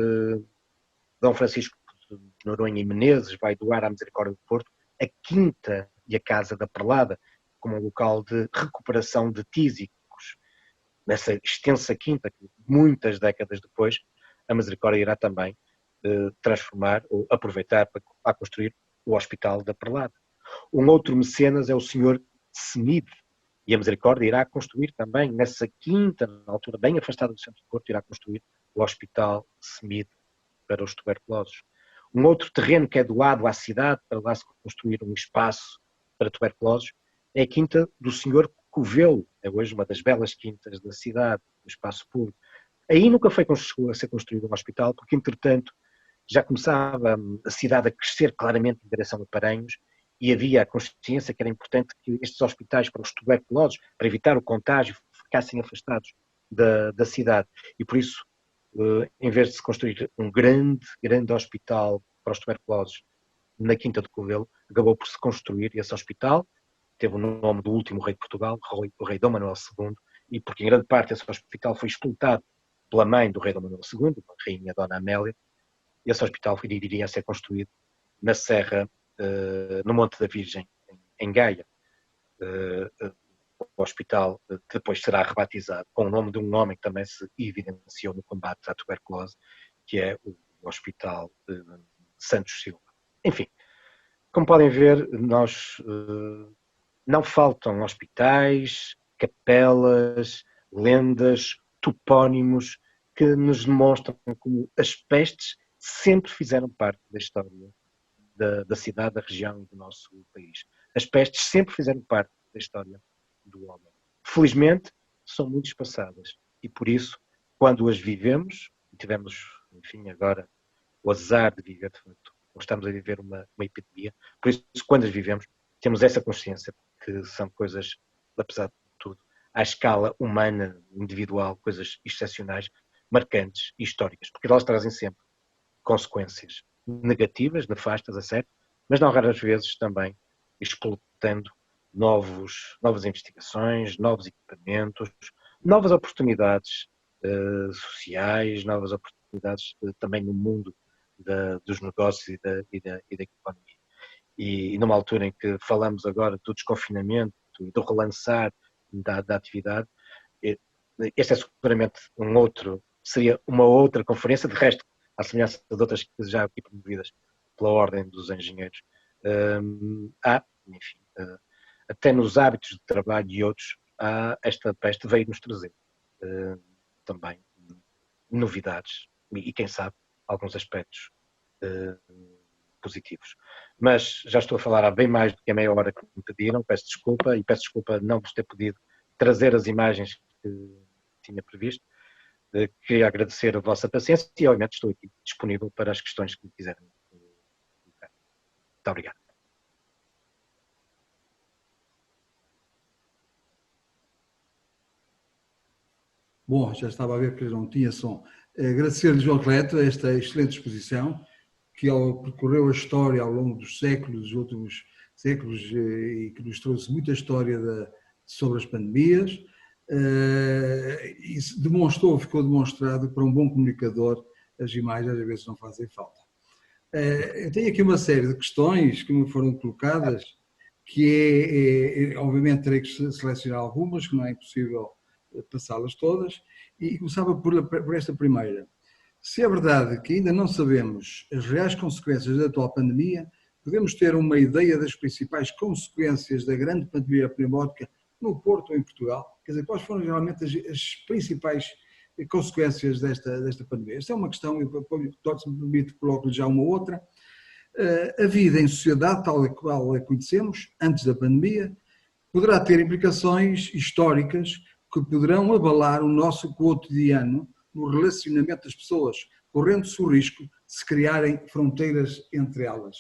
Dom Francisco de Noronha e Menezes vai doar à Misericórdia do Porto a Quinta e a Casa da Perlada, como um local de recuperação de tísicos. Nessa extensa quinta, que muitas décadas depois, a Misericórdia irá também transformar ou aproveitar para construir o Hospital da Perlada. Um outro mecenas é o Sr. Semide, e a Misericórdia irá construir também, nessa quinta, na altura bem afastada do centro do Porto, irá construir o Hospital Semide para os tuberculosos. Um outro terreno que é doado à cidade para lá se construir um espaço para tuberculosos é a quinta do Sr. Covelo, é hoje uma das belas quintas da cidade, do espaço público. Aí nunca foi a ser construído um hospital, porque entretanto já começava a cidade a crescer claramente em direção a Paranhos e havia a consciência que era importante que estes hospitais para os tuberculosos, para evitar o contágio, ficassem afastados da cidade. E por isso, em vez de se construir um grande hospital para os tuberculosos na Quinta do Covelo, acabou por se construir esse hospital, teve o nome do último rei de Portugal, o rei Dom Manuel II, e porque em grande parte esse hospital foi explotado pela mãe do rei Dom Manuel II, a rainha Dona Amélia. Esse hospital iria ser construído na Serra, no Monte da Virgem, em Gaia. O hospital depois será rebatizado com o nome de um homem que também se evidenciou no combate à tuberculose, que é o Hospital Santos Silva. Enfim, como podem ver, não faltam hospitais, capelas, lendas, topónimos que nos demonstram como as pestes sempre fizeram parte da história da cidade, da região e do nosso país. As pestes sempre fizeram parte da história do homem. Felizmente, são muito espaçadas e por isso, quando as vivemos, e tivemos, enfim, agora o azar de viver, de facto, estamos a viver uma epidemia, por isso, quando as vivemos, temos essa consciência que são coisas, apesar de tudo, à escala humana, individual, coisas excepcionais, marcantes e históricas, porque elas trazem sempre consequências negativas, nefastas, a sério, mas não raras vezes também explotando novas investigações, novos equipamentos, novas oportunidades sociais, novas oportunidades também no mundo dos negócios e da economia. E numa altura em que falamos agora do desconfinamento e do relançar da atividade, este é seguramente seria uma outra conferência, de resto, à semelhança de outras que já aqui promovidas pela Ordem dos Engenheiros. Enfim, até nos hábitos de trabalho e outros, esta peste veio-nos trazer também novidades e, quem sabe, alguns aspectos positivos. Mas já estou a falar há bem mais do que a meia hora que me pediram, peço desculpa não vos ter podido trazer as imagens que tinha previsto. Queria agradecer a vossa paciência e, obviamente, estou aqui disponível para as questões que me quiserem colocar. Muito obrigado. Bom, já estava a ver que não tinha som. Agradecer-lhe, João Cleto, esta excelente exposição, que percorreu a história ao longo dos séculos, dos últimos séculos, e que nos trouxe muita história sobre as pandemias. E ficou demonstrado para um bom comunicador as imagens às vezes não fazem falta. Eu tenho aqui uma série de questões que me foram colocadas, que obviamente terei que selecionar algumas, que não é impossível passá-las todas, e começava por esta primeira. Se é verdade que ainda não sabemos as reais consequências da atual pandemia, podemos ter uma ideia das principais consequências da grande pandemia pneumónica no Porto ou em Portugal? Quer dizer, quais foram geralmente as principais consequências desta pandemia? Esta é uma questão, se me permite, coloco-lhe já uma outra. A vida em sociedade, tal e qual a conhecemos, antes da pandemia, poderá ter implicações históricas que poderão abalar o nosso cotidiano no relacionamento das pessoas, correndo-se o risco de se criarem fronteiras entre elas.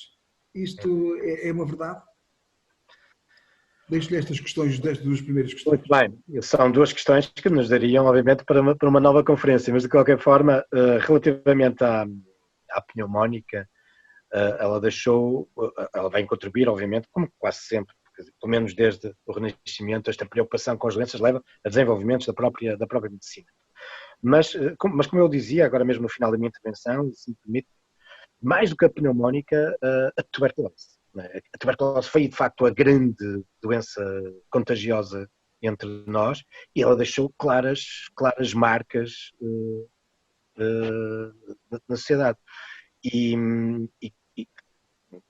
Isto é uma verdade? Deixo-lhe estas questões, destas duas primeiras questões. Muito bem, são duas questões que nos dariam, obviamente, para uma nova conferência, mas de qualquer forma, relativamente à pneumónica, ela vem contribuir, obviamente, como quase sempre, pelo menos desde o Renascimento, esta preocupação com as doenças leva a desenvolvimentos da própria medicina. Mas como eu dizia, agora mesmo no final da minha intervenção, se me permite, mais do que a pneumónica, a tuberculose. A tuberculose foi, de facto, a grande doença contagiosa entre nós e ela deixou claras marcas na sociedade. E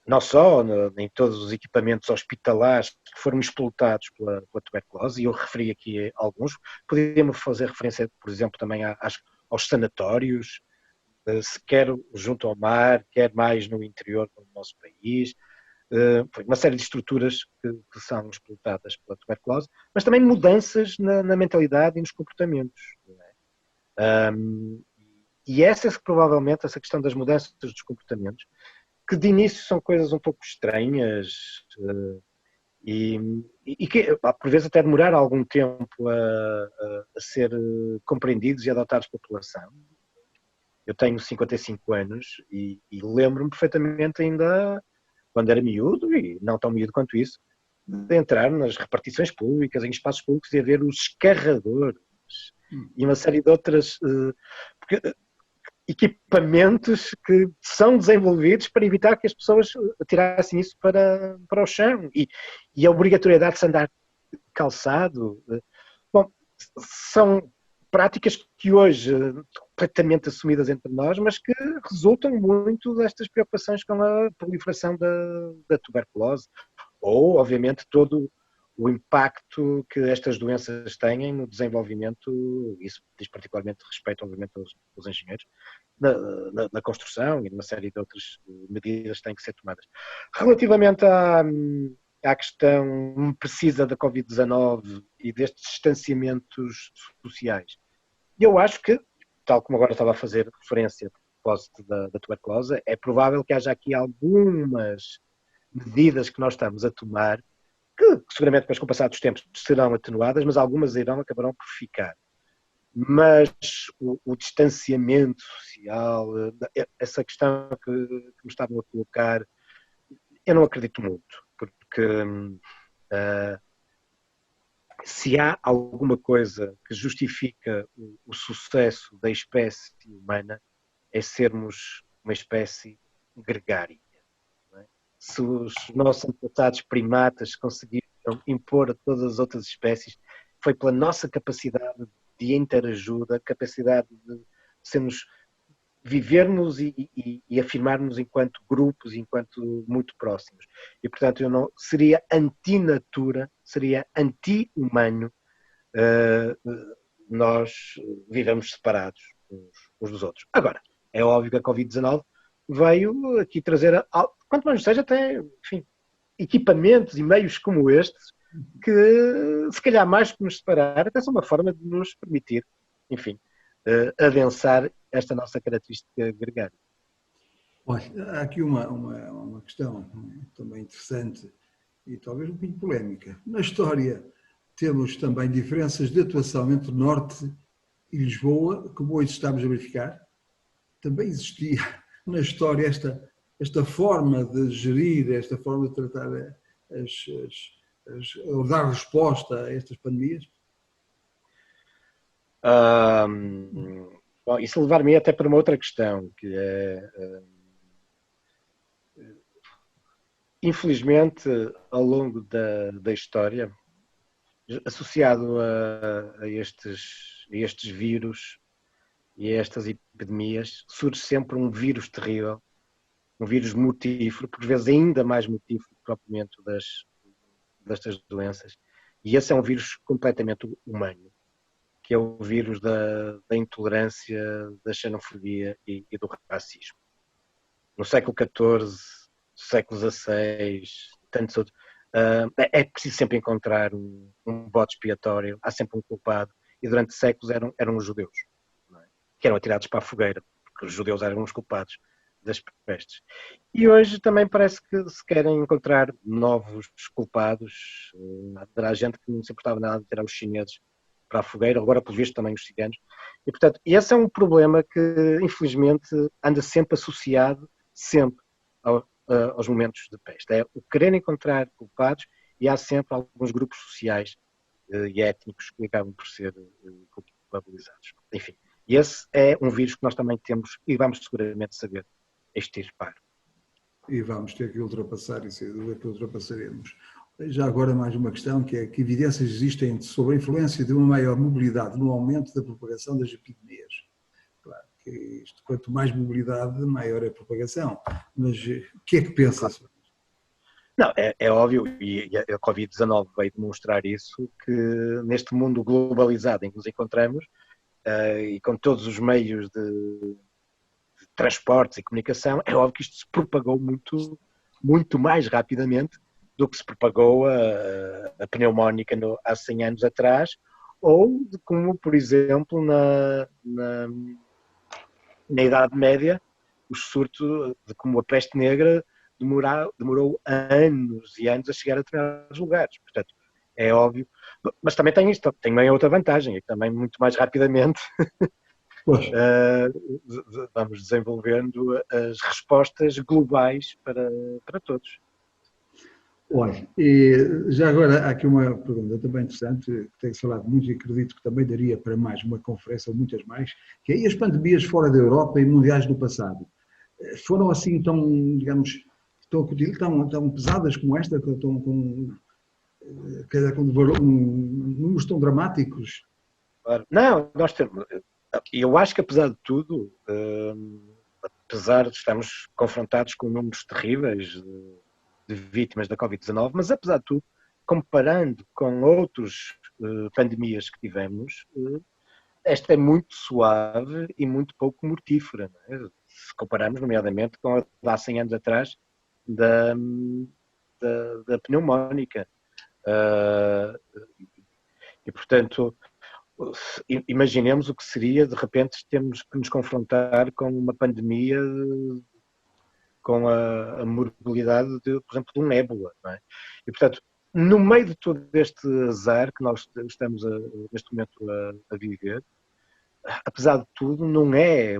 não só em todos os equipamentos hospitalares que foram explotados pela tuberculose, e eu referi aqui alguns, podíamos fazer referência, por exemplo, também aos sanatórios, se quer junto ao mar, quer mais no interior do nosso país, uma série de estruturas que são explotadas pela tuberculose, mas também mudanças na mentalidade e nos comportamentos. E provavelmente, essa questão das mudanças dos comportamentos, que de início são coisas um pouco estranhas e que, por vezes, até demorar algum tempo a ser compreendidos e adotados pela população. Eu tenho 55 anos e lembro-me perfeitamente ainda, quando era miúdo, e não tão miúdo quanto isso, de entrar nas repartições públicas, em espaços públicos, e a ver os escarradores e uma série de outras equipamentos que são desenvolvidos para evitar que as pessoas atirassem isso para o chão. E a obrigatoriedade de se andar calçado. Bom, são práticas que hoje completamente assumidas entre nós, mas que resultam muito destas preocupações com a proliferação da tuberculose, ou, obviamente, todo o impacto que estas doenças têm no desenvolvimento, isso diz particularmente respeito, obviamente, aos engenheiros, na construção e numa série de outras medidas que têm que ser tomadas. Relativamente à questão precisa da Covid-19 e destes distanciamentos sociais, eu acho que, tal como agora estava a fazer referência a propósito da tuberculose, é provável que haja aqui algumas medidas que nós estamos a tomar que seguramente depois com o passar dos tempos serão atenuadas, mas algumas acabarão por ficar. Mas o distanciamento social, essa questão que me estavam a colocar, eu não acredito muito, porque se há alguma coisa que justifica o sucesso da espécie humana, é sermos uma espécie gregária. Se os nossos antepassados primatas conseguiram impor a todas as outras espécies, foi pela nossa capacidade de interajuda, capacidade de vivermos e afirmarmos enquanto grupos, enquanto muito próximos. E, portanto, seria antinatura, seria anti-humano nós vivemos separados uns dos outros. Agora, é óbvio que a Covid-19 veio aqui trazer, quanto mais seja, até, enfim, equipamentos e meios como estes, que se calhar mais que nos separar, até são uma forma de nos permitir, enfim, adensar esta nossa característica gregária. Olha, há aqui uma questão também interessante e talvez um pouquinho polémica. Na história temos também diferenças de atuação entre Norte e Lisboa, como hoje estamos a verificar. Também existia na história esta forma de gerir, esta forma de tratar ou dar resposta a estas pandemias? Bom, isso levar-me até para uma outra questão, que é, infelizmente, ao longo da história, associado a estes vírus e a estas epidemias, surge sempre um vírus terrível, um vírus mortífero, por vezes ainda mais mortífero propriamente destas doenças. E esse é um vírus completamente humano, que é o vírus da intolerância, da xenofobia e do racismo. No século XIV, século XVI, tantos outros, é preciso sempre encontrar um bode expiatório, há sempre um culpado, e durante séculos eram os judeus, não é? Que eram atirados para a fogueira, porque os judeus eram os culpados das pestes. E hoje também parece que se querem encontrar novos culpados. Haverá gente que não se importava nada de tirar os chineses para a fogueira, agora por visto também os ciganos. E portanto, esse é um problema que infelizmente anda sempre associado, sempre aos momentos de peste. É o querer encontrar culpados, e há sempre alguns grupos sociais e étnicos que acabam por ser culpabilizados. Enfim, esse é um vírus que nós também temos e vamos seguramente saber extirpar. E vamos ter que ultrapassar, e sem dúvida que ultrapassaremos. Já agora mais uma questão, que é que evidências existem sobre a influência de uma maior mobilidade no aumento da propagação das epidemias? Claro que isto, quanto mais mobilidade, maior é a propagação. Mas o que é que pensa sobre isto? Não, é óbvio, e a Covid-19 veio demonstrar isso, que neste mundo globalizado em que nos encontramos, e com todos os meios de transportes e comunicação, é óbvio que isto se propagou muito mais rapidamente do que se propagou a pneumónica há 100 anos atrás, ou como, por exemplo, na Idade Média, o surto de como a peste negra demorou anos e anos a chegar a determinados lugares. Portanto, é óbvio. Mas também tem isto, tem também outra vantagem, é que também muito mais rapidamente vamos desenvolvendo as respostas globais para todos. Olha, e já agora há aqui uma pergunta também interessante, que tem falado muito e acredito que também daria para mais uma conferência ou muitas mais, que é: e as pandemias fora da Europa e mundiais do passado? Foram assim tão, digamos, tão pesadas como esta, com números tão dramáticos? Claro. Não, nós temos. Eu acho que apesar de tudo, apesar de estarmos confrontados com números terríveis de vítimas da Covid-19, mas apesar de tudo, comparando com outras pandemias que tivemos, esta é muito suave e muito pouco mortífera, não é? Se compararmos, nomeadamente, com a de há 100 anos atrás da pneumónica. E, portanto, imaginemos o que seria, de repente, termos que nos confrontar com uma pandemia com a morbilidade, por exemplo, de um ébola, não é? E, portanto, no meio de todo este azar que nós estamos neste momento a viver, apesar de tudo, não é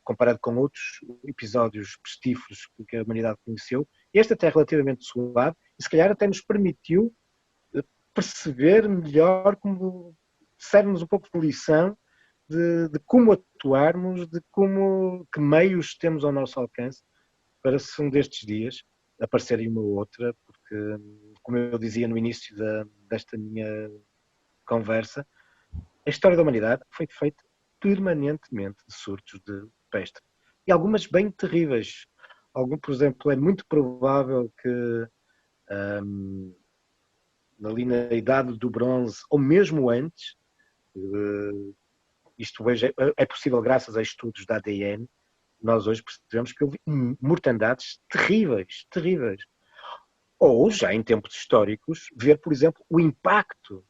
comparado com outros episódios pestíferos que a humanidade conheceu, este até é relativamente suave e se calhar até nos permitiu perceber melhor, como serve-nos um pouco de lição de como atuarmos, de que meios temos ao nosso alcance para, se um destes dias aparecerem uma ou outra, porque, como eu dizia no início desta minha conversa, a história da humanidade foi feita permanentemente de surtos de peste. E algumas bem terríveis. Por exemplo, é muito provável que ali na Idade do Bronze, ou mesmo antes, isto hoje é possível graças a estudos da ADN, nós hoje percebemos que houve mortandades terríveis, terríveis. Ou, já em tempos históricos, ver, por exemplo, o impacto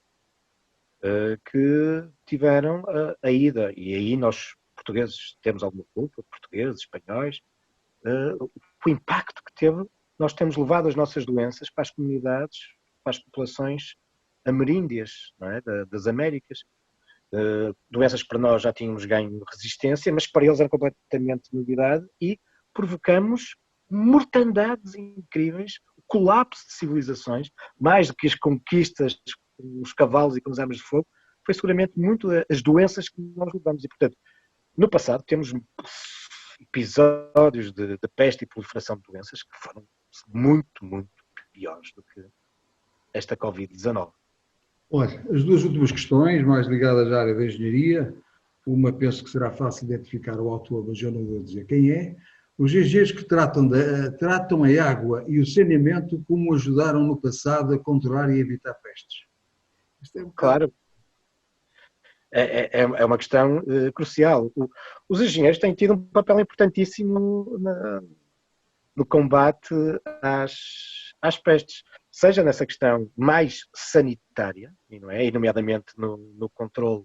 que tiveram a ida. E aí nós, portugueses, temos alguma culpa, portugueses, espanhóis, o impacto que teve. Nós temos levado as nossas doenças para as comunidades, para as populações ameríndias, não é? Das Américas. Doenças que para nós já tínhamos ganho resistência, mas que para eles eram completamente novidade, e provocamos mortandades incríveis, o colapso de civilizações, mais do que as conquistas com os cavalos e com as armas de fogo, foi seguramente muito as doenças que nós levamos. E, portanto, No passado temos episódios de peste e proliferação de doenças que foram muito, muito piores do que esta Covid-19. Olha, as duas últimas questões, mais ligadas à área da engenharia, uma penso que será fácil identificar o autor, mas eu não vou dizer quem é. Os engenheiros que tratam a água e o saneamento, como ajudaram no passado a controlar e evitar pestes? Isto é um bocado... Claro, é uma questão crucial. Os engenheiros têm tido um papel importantíssimo no combate às pestes, seja nessa questão mais sanitária, e nomeadamente no controle,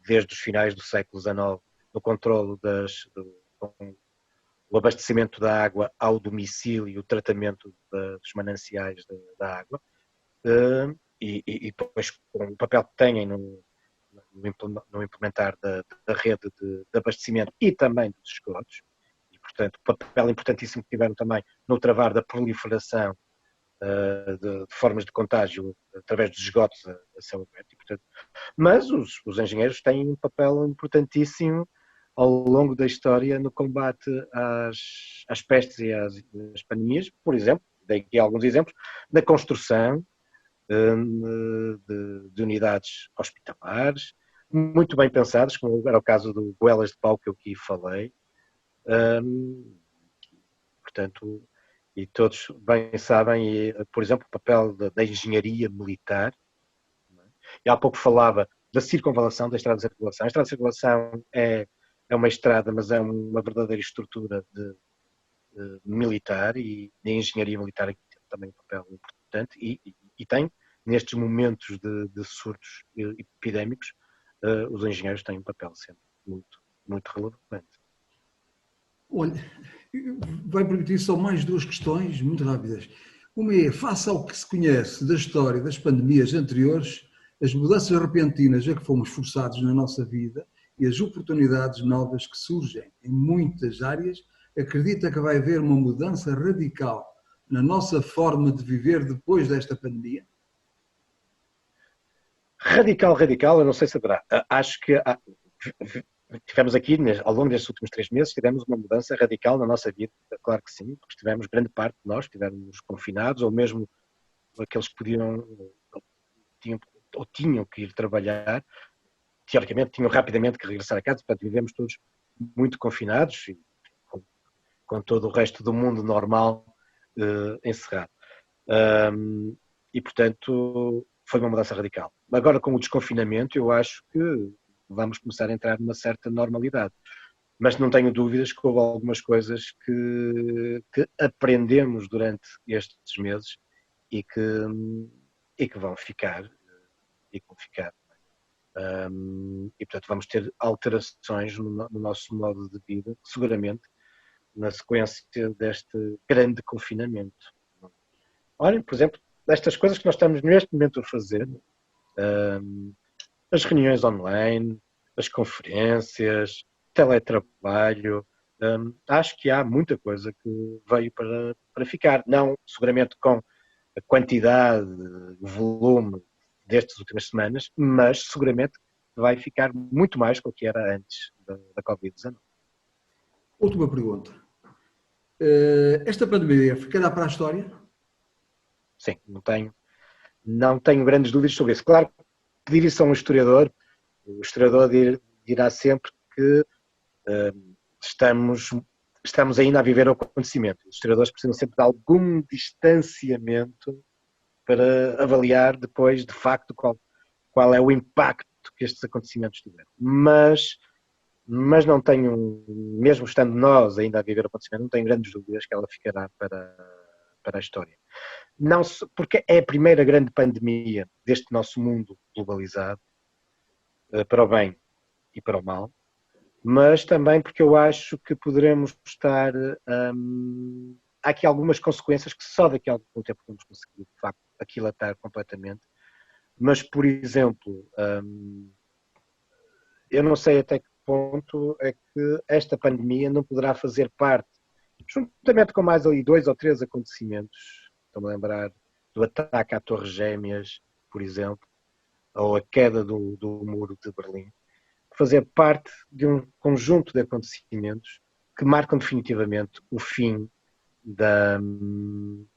desde os finais do século XIX, no controle o abastecimento da água ao domicílio e o tratamento dos mananciais da água, e depois com o papel que têm no implementar da rede de abastecimento e também dos esgotos, e portanto o papel importantíssimo que tiveram também no travar da proliferação de formas de contágio através dos esgotos a céu aberto. E, portanto, mas os engenheiros têm um papel importantíssimo ao longo da história no combate às pestes e às pandemias, por exemplo, dei aqui alguns exemplos, na construção de unidades hospitalares, muito bem pensadas, como era o caso do Goelas de Pau que eu aqui falei. Portanto, e todos bem sabem, por exemplo, o papel da engenharia militar. E há pouco falava da circunvalação, da estrada de circunvalação. A estrada de circunvalação é uma estrada, mas é uma verdadeira estrutura militar, e a engenharia militar aqui tem também um papel importante e tem, nestes momentos de surtos epidémicos, os engenheiros têm um papel sempre muito, muito relevante. Olha, vai permitir só mais duas questões muito rápidas. Uma é, face ao que se conhece da história das pandemias anteriores, as mudanças repentinas a que fomos forçados na nossa vida e as oportunidades novas que surgem em muitas áreas, acredita que vai haver uma mudança radical na nossa forma de viver depois desta pandemia? Radical, eu não sei se haverá. Acho que tivemos aqui, ao longo destes últimos 3 meses, tivemos uma mudança radical na nossa vida, claro que sim, porque tivemos grande parte de nós, estivemos confinados, ou mesmo aqueles que tinham que ir trabalhar, teoricamente tinham rapidamente que regressar a casa, portanto vivemos todos muito confinados, e com todo o resto do mundo normal encerrado. E portanto foi uma mudança radical. Agora com o desconfinamento eu acho que vamos começar a entrar numa certa normalidade. Mas não tenho dúvidas que houve algumas coisas que aprendemos durante estes meses e que vão ficar. E portanto vamos ter alterações no nosso modo de vida, seguramente, na sequência deste grande confinamento. Olhem, por exemplo, destas coisas que nós estamos neste momento a fazer, as reuniões online, as conferências, teletrabalho, acho que há muita coisa que veio para ficar. Não seguramente com a quantidade, o volume destas últimas semanas, mas seguramente vai ficar muito mais do que era antes da Covid-19. Última pergunta. Esta pandemia ficará para a história? Sim, não tenho grandes dúvidas sobre isso. Claro, pedir isso a um historiador, o historiador dirá sempre que estamos ainda a viver o acontecimento. Os historiadores precisam sempre de algum distanciamento para avaliar depois, de facto, qual é o impacto que estes acontecimentos tiveram. Mas não tenho, mesmo estando nós ainda a viver o acontecimento, não tenho grandes dúvidas que ela ficará para a história. Não, porque é a primeira grande pandemia deste nosso mundo globalizado, para o bem e para o mal, mas também porque eu acho que poderemos estar... há aqui algumas consequências que só daqui a algum tempo vamos conseguir, de facto, aquilatar completamente. Mas, por exemplo, eu não sei até que ponto é que esta pandemia não poderá fazer parte, juntamente com mais ali 2 ou 3 acontecimentos, estou-me a lembrar do ataque à Torre Gêmeas, por exemplo, ou a queda do muro de Berlim, fazer parte de um conjunto de acontecimentos que marcam definitivamente o fim do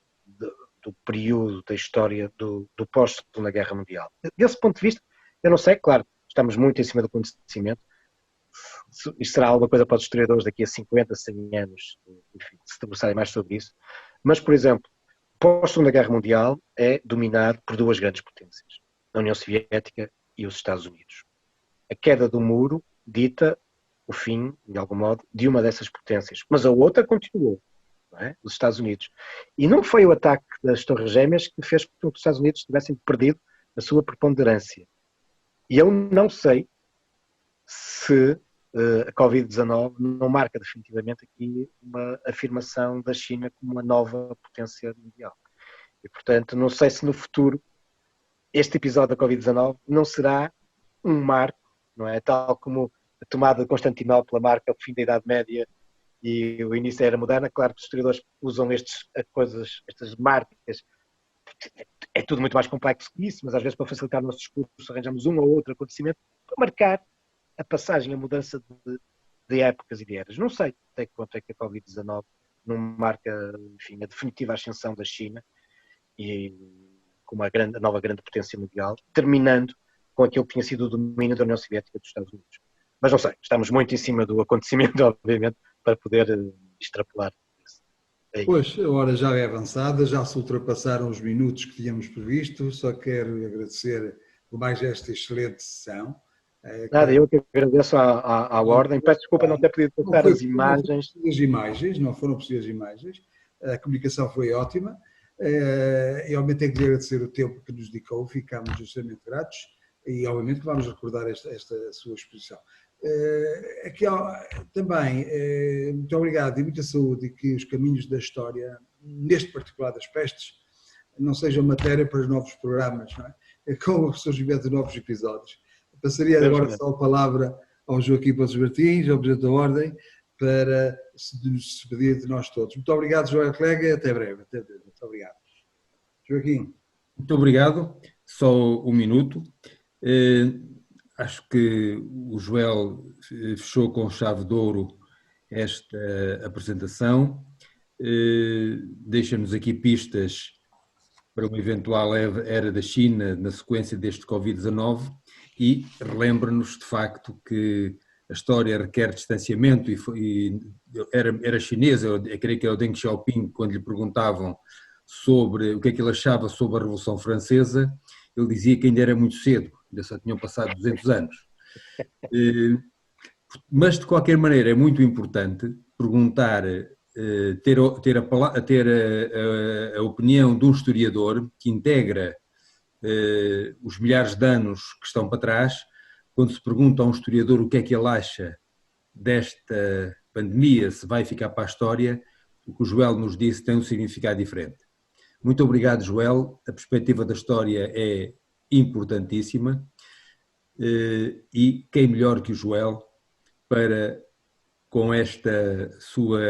período da história do pós-Segunda Guerra Mundial. Desse ponto de vista, eu não sei, claro, estamos muito em cima do acontecimento. Isto será alguma coisa para os historiadores daqui a 50, 100 anos, enfim, se debruçarem mais sobre isso. Mas, por exemplo, o pós-Segunda Guerra Mundial é dominado por duas grandes potências, a União Soviética e os Estados Unidos. A queda do muro dita o fim, de algum modo, de uma dessas potências. Mas a outra continuou, não é? Os Estados Unidos. E não foi o ataque das Torres Gêmeas que fez com que os Estados Unidos tivessem perdido a sua preponderância. E eu não sei se a Covid-19 não marca definitivamente aqui uma afirmação da China como uma nova potência mundial. E, portanto, não sei se no futuro este episódio da Covid-19 não será um marco, não é? Tal como a tomada de Constantinopla marca o fim da Idade Média e o início da Era Moderna. Claro que os historiadores usam estas marcas. É tudo muito mais complexo que isso, mas às vezes para facilitar o nosso discurso arranjamos um ou outro acontecimento para marcar a passagem, a mudança de épocas e de eras. Não sei até que ponto é que a Covid-19 não marca, enfim, a definitiva ascensão da China e como a nova grande potência mundial, terminando com aquilo que tinha sido o domínio da União Soviética dos Estados Unidos. Mas não sei, estamos muito em cima do acontecimento, obviamente, para poder extrapolar isso. Pois, a hora já é avançada, já se ultrapassaram os minutos que tínhamos previsto, só quero agradecer por mais esta excelente sessão. Nada, eu que agradeço à ordem, peço desculpa não ter podido passar as imagens. Não foram precisas imagens, a comunicação foi ótima, e obviamente tenho que lhe agradecer o tempo que nos dedicou, ficámos extremamente gratos e obviamente que vamos recordar esta sua exposição. Aqui também, muito obrigado e muita saúde e que os caminhos da história, neste particular das pestes, não sejam matéria para os novos programas, não é? Com o surgimento de novos episódios. Passaria agora só a palavra ao Joaquim Passos Martins, ao Presidente da Ordem, para se despedir de nós todos. Muito obrigado, João Colega, e até breve. Muito obrigado. Joaquim. Muito obrigado. Só um minuto. Acho que o Joel fechou com chave de ouro esta apresentação. Deixa-nos aqui pistas para uma eventual era da China na sequência deste Covid-19 e relembra-nos de facto que a história requer distanciamento e era chinesa, eu creio que é o Deng Xiaoping, quando lhe perguntavam sobre o que é que ele achava sobre a Revolução Francesa, ele dizia que ainda era muito cedo, ainda só tinham passado 200 anos. Mas, de qualquer maneira, é muito importante perguntar, ter a opinião de um historiador que integra os milhares de anos que estão para trás. Quando se pergunta a um historiador o que é que ele acha desta pandemia, se vai ficar para a história, o que o Joel nos disse tem um significado diferente. Muito obrigado, Joel. A perspectiva da história é importantíssima e quem melhor que o Joel para, com esta sua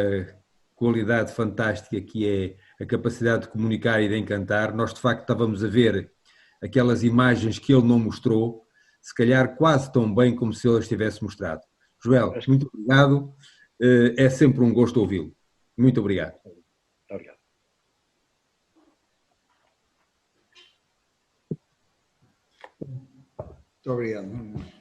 qualidade fantástica que é a capacidade de comunicar e de encantar, nós de facto estávamos a ver aquelas imagens que ele não mostrou, se calhar quase tão bem como se ele as tivesse mostrado. Joel, muito obrigado, é sempre um gosto ouvi-lo. Muito obrigado. Obrigado. Muito obrigado.